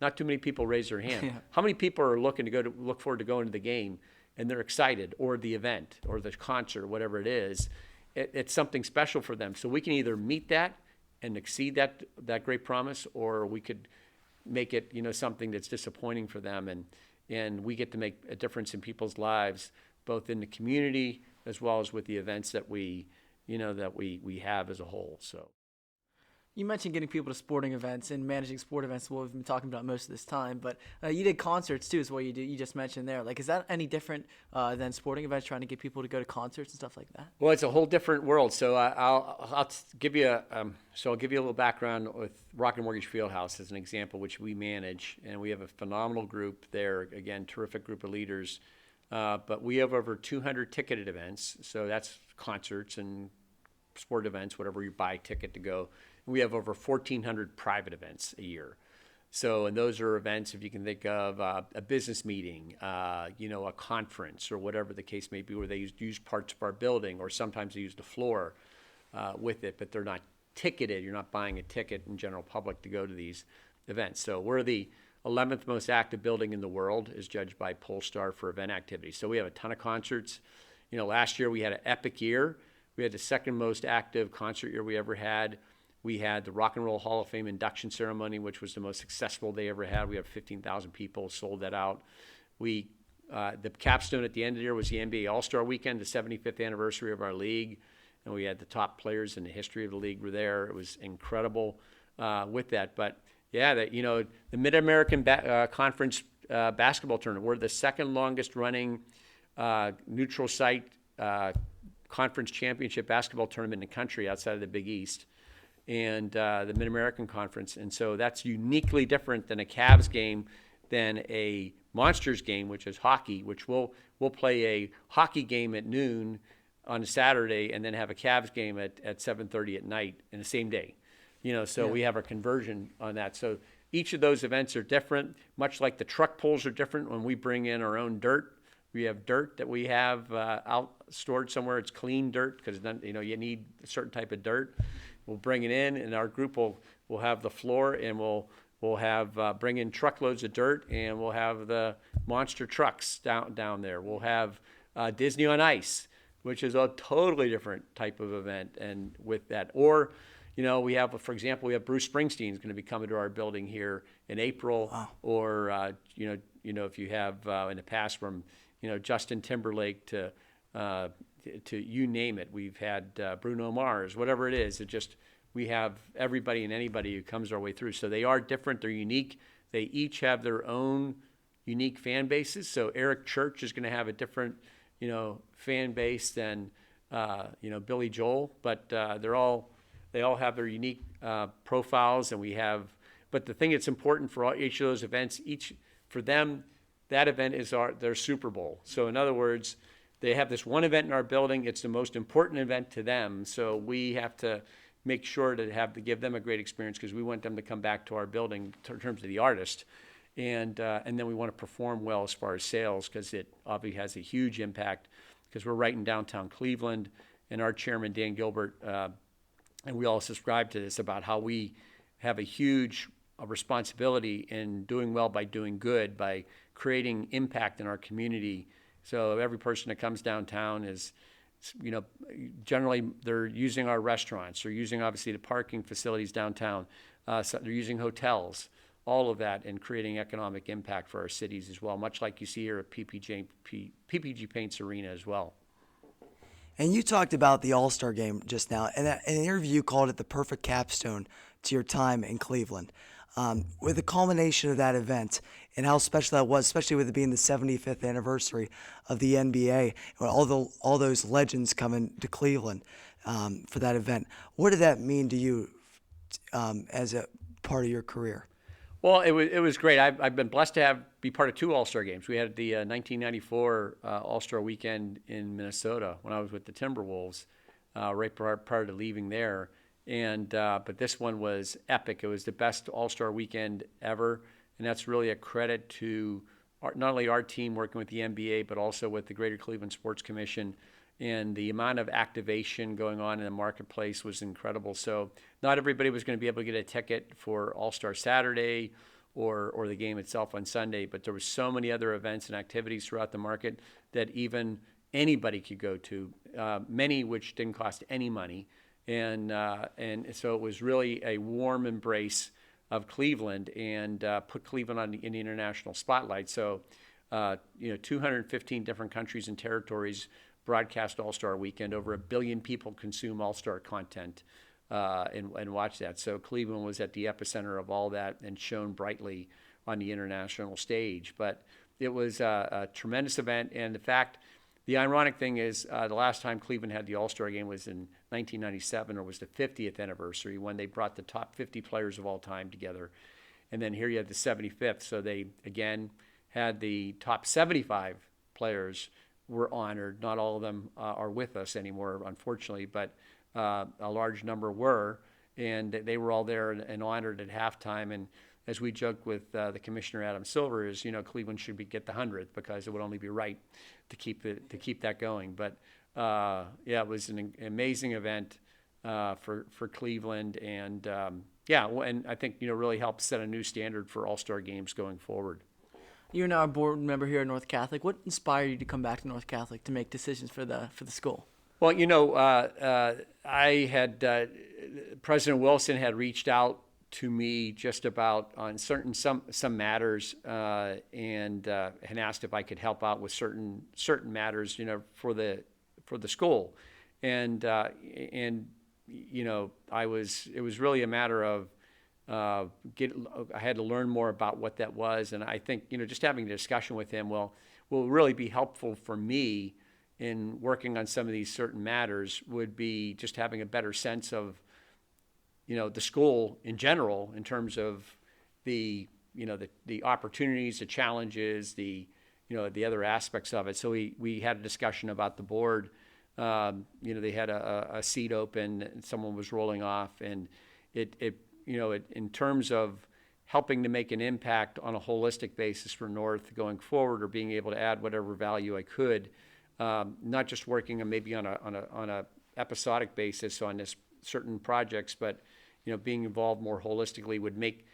not too many people raise their hand. Yeah. How many people are look forward to going to the game and they're excited, or the event or the concert, whatever it is? It's something special for them. So we can either meet that and exceed that great promise, or we could make it, something that's disappointing for them. And we get to make a difference in people's lives, both in the community as well as with the events that we have as a whole. So. You mentioned getting people to sporting events and managing sport events, what we've been talking about most of this time, but you did concerts too, is what you do. You just mentioned there. Like, is that any different than sporting events, trying to get people to go to concerts and stuff like that? Well, it's a whole different world. So I'll give you a little background with Rocket Mortgage Fieldhouse as an example, which we manage, and we have a phenomenal group there. Again, terrific group of leaders, but we have over 200 ticketed events. So that's concerts and sport events, whatever you buy a ticket to go. We have over 1,400 private events a year. So, and those are events, if you can think of a business meeting, a conference, or whatever the case may be, where they use parts of our building, or sometimes they use the floor with it, but they're not ticketed. You're not buying a ticket in general public to go to these events. So we're the 11th most active building in the world, as judged by Polestar for event activity. So we have a ton of concerts. Last year we had an epic year. We had the second most active concert year we ever had. We had the Rock and Roll Hall of Fame induction ceremony, which was the most successful they ever had. We had 15,000 people, sold that out. The capstone at the end of the year was the NBA All-Star Weekend, the 75th anniversary of our league, and we had the top players in the history of the league were there. It was incredible with that. But yeah, the Mid-American Conference basketball tournament, we're the second longest running neutral site conference championship basketball tournament in the country outside of the Big East. And the Mid-American Conference. And so that's uniquely different than a Cavs game, than a Monsters game, which is hockey, which we'll play a hockey game at noon on a Saturday and then have a Cavs game at 7:30 at night in the same day. We have our conversion on that. So each of those events are different, much like the truck pulls are different when we bring in our own dirt. We have dirt that we have out stored somewhere. It's clean dirt because then you need a certain type of dirt. We'll bring it in, and our group will have the floor, and we'll have bring in truckloads of dirt, and we'll have the monster trucks down there. We'll have Disney on Ice, which is a totally different type of event, and with that, or we have, for example, we have Bruce Springsteen is going to be coming to our building here in April. Wow. Or if you have in the past from Justin Timberlake to you name it. We've had Bruno Mars, whatever it is. We have everybody and anybody who comes our way through. So they are different. They're unique. They each have their own unique fan bases. So Eric Church is going to have a different, fan base than, Billy Joel. But they all have their unique profiles, and but the thing that's important for each of those events, for them, that event is their Super Bowl. So in other words, they have this one event in our building. It's the most important event to them. So we have to make sure to give them a great experience, because we want them to come back to our building in terms of the artist. And then we want to perform well as far as sales, because it obviously has a huge impact, because we're right in downtown Cleveland. And our chairman, Dan Gilbert, and we all subscribe to this about how we have a huge responsibility in doing well by doing good, by creating impact in our community. So every person that comes downtown is, generally they're using our restaurants, they're using obviously the parking facilities downtown, so they're using hotels, all of that, and creating economic impact for our cities as well, much like you see here at PPG Paints Arena as well. And you talked about the All-Star Game just now, and in an interview you called it the perfect capstone to your time in Cleveland. With the culmination of that event and how special that was, especially with it being the 75th anniversary of the NBA, and all those legends coming to Cleveland for that event, what did that mean to you as a part of your career? Well, it was great. I've been blessed to be part of 2 All-Star games. We had the 1994 All-Star weekend in Minnesota when I was with the Timberwolves, right prior to leaving there. And but this one was epic. It was the best All-Star weekend ever, and that's really a credit to not only our team working with the NBA, but also with the Greater Cleveland Sports Commission. And the amount of activation going on in the marketplace was incredible. So not everybody was going to be able to get a ticket for All-Star Saturday or the game itself on Sunday, but there were so many other events and activities throughout the market that even anybody could go to, many which didn't cost any money. And so it was really a warm embrace of Cleveland and put Cleveland in the international spotlight. So, 215 different countries and territories broadcast All-Star Weekend. Over 1 billion people consume All-Star content and watch that. So Cleveland was at the epicenter of all that and shone brightly on the international stage. But it was a tremendous event. And the ironic thing is the last time Cleveland had the All-Star game was in 1997, or was the 50th anniversary, when they brought the top 50 players of all time together. And then here you have the 75th. So they, again, had the top 75 players were honored. Not all of them are with us anymore, unfortunately, but a large number were, and they were all there and honored at halftime. And as we joked with the commissioner, Adam Silver, is Cleveland should get the 100th, because it would only be right to keep that going. But it was an amazing event for Cleveland, and and I think really helped set a new standard for All-Star games going forward. You're now a board member here at North Catholic. What inspired you to come back to North Catholic to make decisions for the school? Well, I had President Wilson had reached out to me just about on some matters, and had asked if I could help out with certain matters, for the school, and it was really a matter of I had to learn more about what that was, and I think just having a discussion with him will really be helpful for me in working on some of these certain matters. Would be just having a better sense of the school in general, in terms of the opportunities, the challenges, the other aspects of it. So we had a discussion about the board. They had a seat open and someone was rolling off, and it in terms of helping to make an impact on a holistic basis for North going forward, or being able to add whatever value I could, not just working on maybe on a episodic basis on this certain projects, but being involved more holistically would make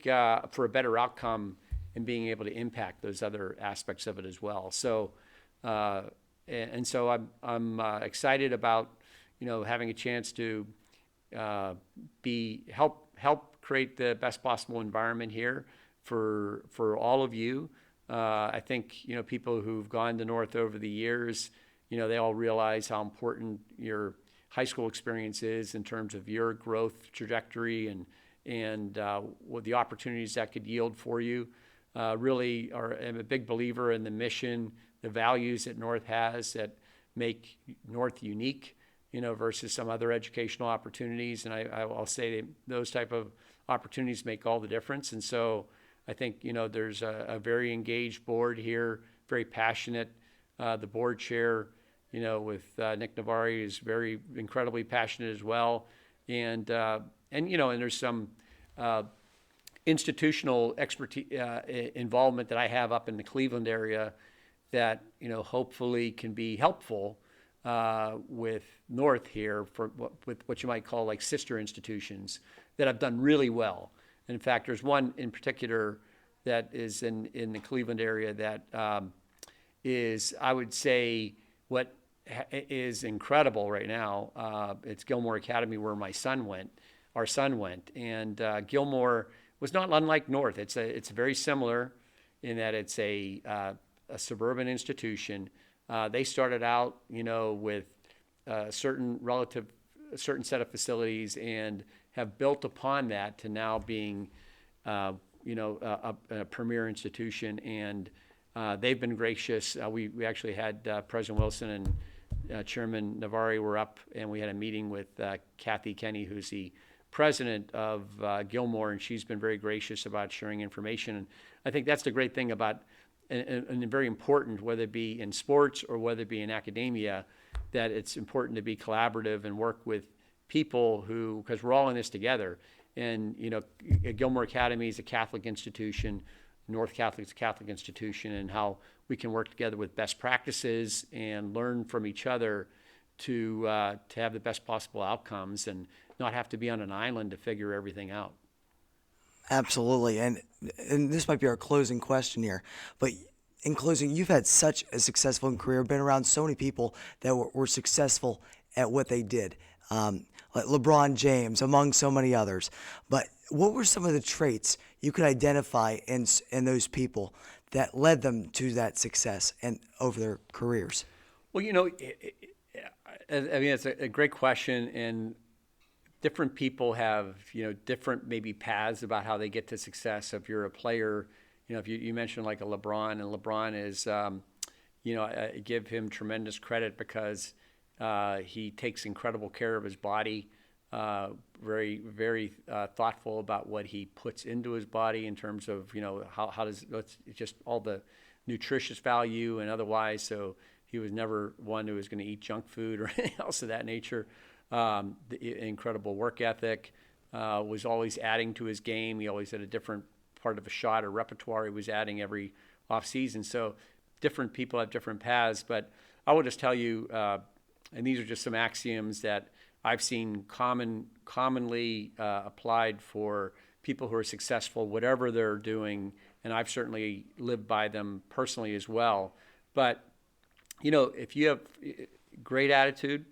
for a better outcome, and being able to impact those other aspects of it as well. So so I'm excited about having a chance to help create the best possible environment here for all of you. I think people who've gone to North over the years, they all realize how important your high school experience is in terms of your growth trajectory and what the opportunities that could yield for you. I'm a big believer in the mission, the values that North has that make North unique, versus some other educational opportunities. And I'll say that those type of opportunities make all the difference. And so I think, there's a very engaged board here, very passionate. The board chair, with Nick Navari, is very incredibly passionate as well. And there's some institutional expertise, involvement that I have up in the Cleveland area that, hopefully can be helpful with North here with what you might call like sister institutions that have done really well. And in fact, there's one in particular that is in the Cleveland area that is, I would say, what is incredible right now. It's Gilmore Academy, where our son went. And Gilmore was not unlike North. It's very similar in that it's a suburban institution. They started out, with a certain set of facilities, and have built upon that to now being, a premier institution. And they've been gracious. We actually had President Wilson and Chairman Navari were up, and we had a meeting with Kathy Kenny, who's the president of Gilmore, and she's been very gracious about sharing information. And I think that's the great thing about, and very important, whether it be in sports or whether it be in academia, that it's important to be collaborative and work with people who, because we're all in this together. And, Gilmore Academy is a Catholic institution, North Catholic is a Catholic institution, and how we can work together with best practices and learn from each other to have the best possible outcomes and not have to be on an island to figure everything out. Absolutely. And this might be our closing question here, but in closing, you've had such a successful career, been around so many people that were successful at what they did, like LeBron James, among so many others. But what were some of the traits you could identify in those people that led them to that success and over their careers? Well, it's a great question, and different people have, different maybe paths about how they get to success. If you're a player, if you mentioned like a LeBron, and LeBron is, I give him tremendous credit because he takes incredible care of his body, very, very thoughtful about what he puts into his body in terms of, how does it's just all the nutritious value and otherwise. So he was never one who was going to eat junk food or anything else of that nature. The incredible work ethic, was always adding to his game. He always had a different part of a shot or repertoire he was adding every off season. So different people have different paths, but I will just tell you, and these are just some axioms that I've seen commonly applied for people who are successful, whatever they're doing, and I've certainly lived by them personally as well. But, if you have great attitude,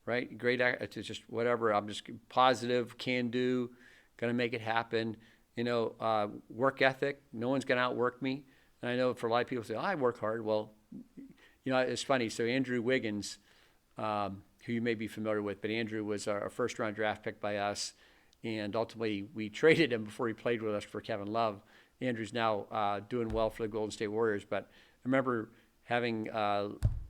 right? Great attitude, just whatever, I'm just positive, can do, going to make it happen. Work ethic, no one's going to outwork me. And I know for a lot of people say, I work hard. Well, it's funny. So Andrew Wiggins, who you may be familiar with, but Andrew was our first round draft pick by us. And ultimately we traded him before he played with us for Kevin Love. Andrew's now doing well for the Golden State Warriors. But I remember having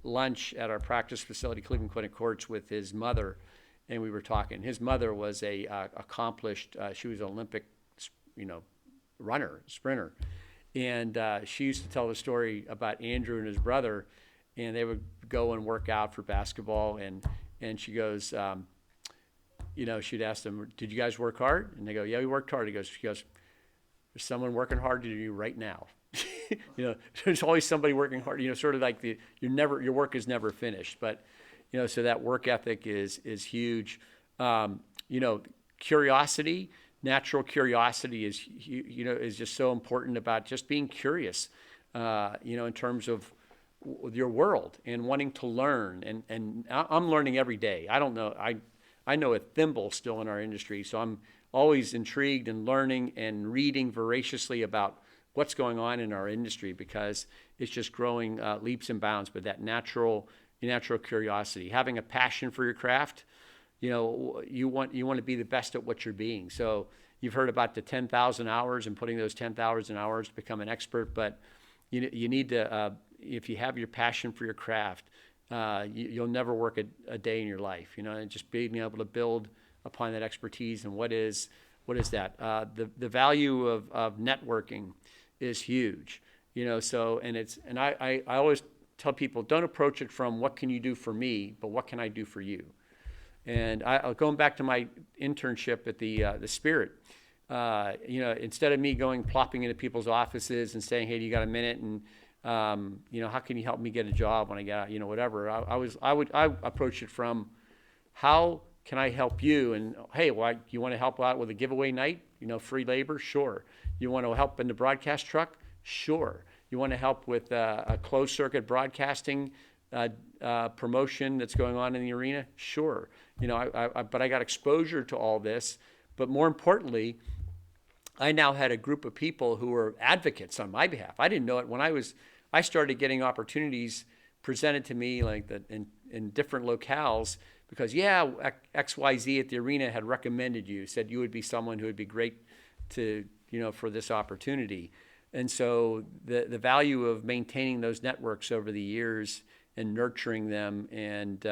lunch at our practice facility, Cleveland Courts, with his mother, and we were talking. His mother was a accomplished, she was an Olympic, runner, sprinter. And she used to tell the story about Andrew and his brother, and they would go and work out for basketball. And she goes, she'd ask them, did you guys work hard? And they go, yeah, we worked hard. She goes, there's someone working hard to you right now. There's always somebody working hard, sort of like your work is never finished. But, so that work ethic is huge. Curiosity, natural curiosity is just so important about just being curious, in terms of your world and wanting to learn. And I'm learning every day. I don't know. I know a thimble still in our industry. So I'm always intrigued and learning and reading voraciously about what's going on in our industry, because it's just growing leaps and bounds. But that natural curiosity, having a passion for your craft, you want to be the best at what you're being. So you've heard about the 10,000 hours and putting those 10,000 hours to become an expert, but you need to, if you have your passion for your craft, you'll never work a day in your life, and just being able to build upon that expertise. And what is that? The value of networking is huge, so, and I always tell people, don't approach it from what can you do for me, but what can I do for you? And going back to my internship at the Spirit, instead of me plopping into people's offices and saying, hey, do you got a minute? And, how can you help me get a job when I get out, whatever. I approach it from, how can I help you? And hey, you want to help out with a giveaway night? Free labor? Sure. You want to help in the broadcast truck? Sure. You want to help with a closed circuit broadcasting promotion that's going on in the arena? Sure. But I got exposure to all this. But more importantly, I now had a group of people who were advocates on my behalf. I didn't know it when I started getting opportunities presented to me like that in different locales, because XYZ at the arena had recommended you, said you would be someone who would be great to, for this opportunity. And so the value of maintaining those networks over the years and nurturing them and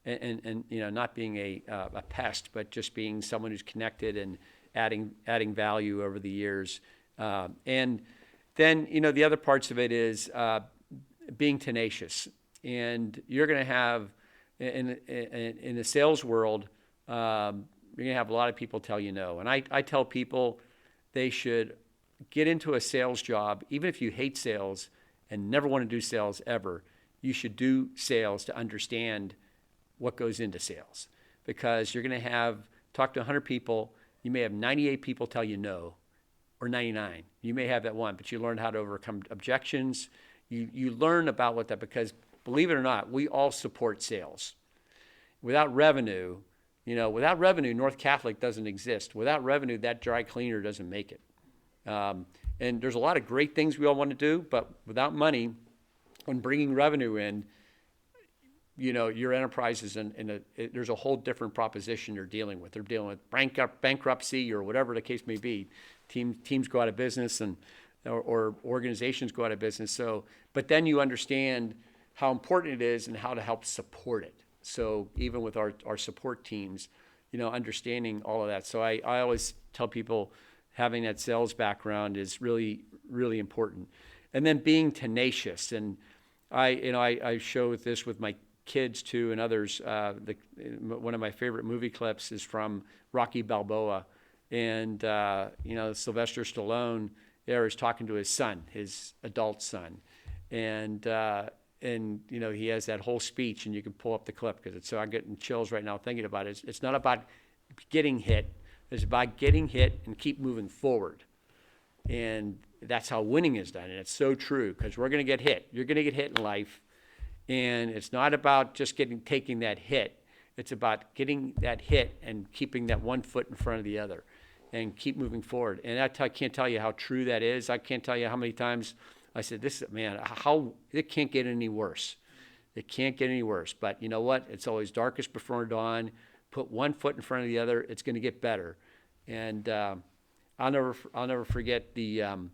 and not being a pest, but just being someone who's connected and adding value over the years. And then, the other parts of it is being tenacious. And you're going to have, in the sales world, you're going to have a lot of people tell you no. And I tell people they should get into a sales job, even if you hate sales and never want to do sales ever, you should do sales to understand what goes into sales. Because you're going to talk to 100 people, you may have 98 people tell you no, or 99. You may have that one, but you learn how to overcome objections. You learn about what that, because believe it or not, we all support sales. Without revenue, North Catholic doesn't exist. Without revenue, that dry cleaner doesn't make it. And there's a lot of great things we all want to do, but without money, when bringing revenue in, your enterprise is there's a whole different proposition you're dealing with. They're dealing with bankruptcy or whatever the case may be. Teams go out of business or organizations go out of business. So, but then you understand how important it is and how to help support it. So even with our support teams, understanding all of that. So I always tell people having that sales background is really, really important. And then being tenacious. And I show this with my kids too and others. One of my favorite movie clips is from Rocky Balboa. And, Sylvester Stallone there is talking to his son, his adult son. And he has that whole speech, and you can pull up the clip because I'm getting chills right now thinking about it. It's not about getting hit. It's about getting hit and keep moving forward. And that's how winning is done. And it's so true because we're going to get hit. You're going to get hit in life. And it's not about just taking that hit. It's about getting that hit and keeping that one foot in front of the other and keep moving forward. And I can't tell you how true that is. I can't tell you how many times I said, it can't get any worse. It can't get any worse. But you know what? It's always darkest before dawn. Put one foot in front of the other. It's going to get better. And I'll never forget when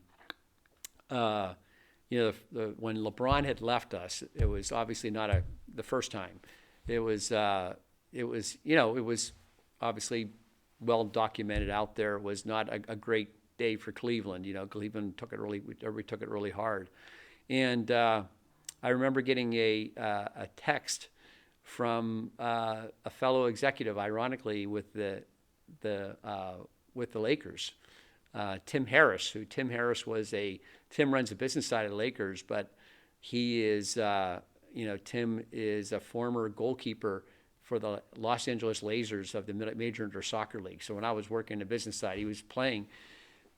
LeBron had left us. It was obviously not the first time. It was obviously well documented out there. It was not a great day for Cleveland. Cleveland took it really hard. And I remember getting a text from a fellow executive, ironically, with the Lakers, Tim Harris. Tim runs the business side of the Lakers, but he is Tim is a former goalkeeper for the Los Angeles Lasers of the Major Indoor Soccer League. So when I was working the business side, he was playing.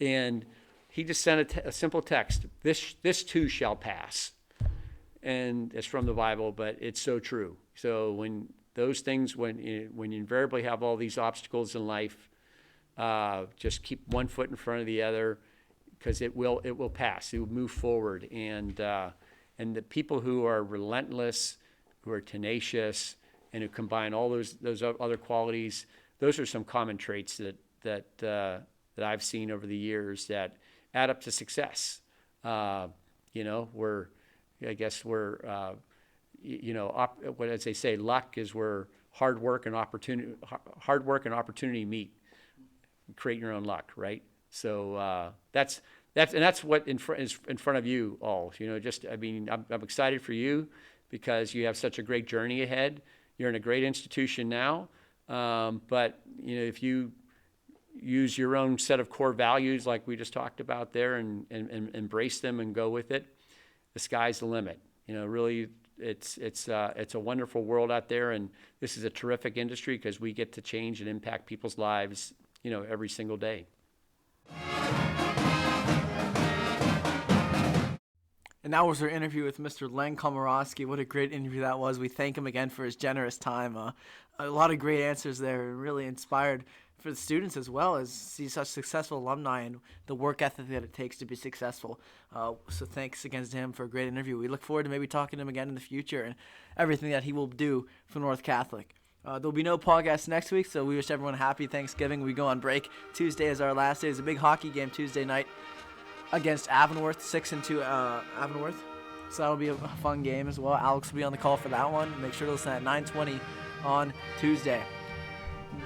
And he just sent a simple text, this too shall pass. And it's from the Bible, but it's so true. So when those things, when you invariably have all these obstacles in life, just keep one foot in front of the other, because it will pass. It will move forward. And the people who are relentless, who are tenacious, and who combine all those other qualities, those are some common traits that I've seen over the years that add up to success. What as they say, luck is where hard work and opportunity meet. Create your own luck, right? So that's what is in front of you all. I'm excited for you because you have such a great journey ahead. You're in a great institution now, but if you use your own set of core values like we just talked about there and embrace them and go with it, the sky's the limit. Really, it's a wonderful world out there, and this is a terrific industry because we get to change and impact people's lives, every single day. And that was our interview with Mr. Len Komoroski. What a great interview that was. We thank him again for his generous time. A lot of great answers there, and really inspired for the students as well as see such successful alumni and the work ethic that it takes to be successful. So thanks again to him for a great interview. We look forward to maybe talking to him again in the future and everything that he will do for North Catholic. There'll be no podcast next week, so we wish everyone a happy Thanksgiving. We go on break. Tuesday is our last day. It's a big hockey game Tuesday night against Avonworth, 6-2 Avonworth. So that'll be a fun game as well. Alex will be on the call for that one. Make sure to listen at 9:20 on Tuesday.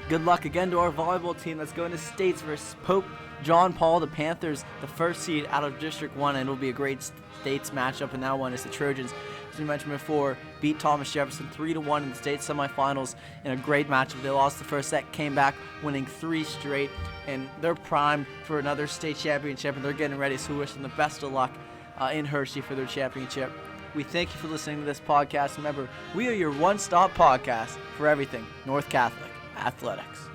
Good luck again to our volleyball team that's going to States versus Pope John Paul, the Panthers, the first seed out of District 1, and it'll be a great States matchup in that one as the Trojans, as we mentioned before, beat Thomas Jefferson 3-1 in the state semifinals in a great matchup. They lost the first set, came back winning 3 straight, and they're primed for another state championship, and they're getting ready, so we wish them the best of luck in Hershey for their championship. We thank you for listening to this podcast. Remember, we are your one-stop podcast for everything North Catholic athletics.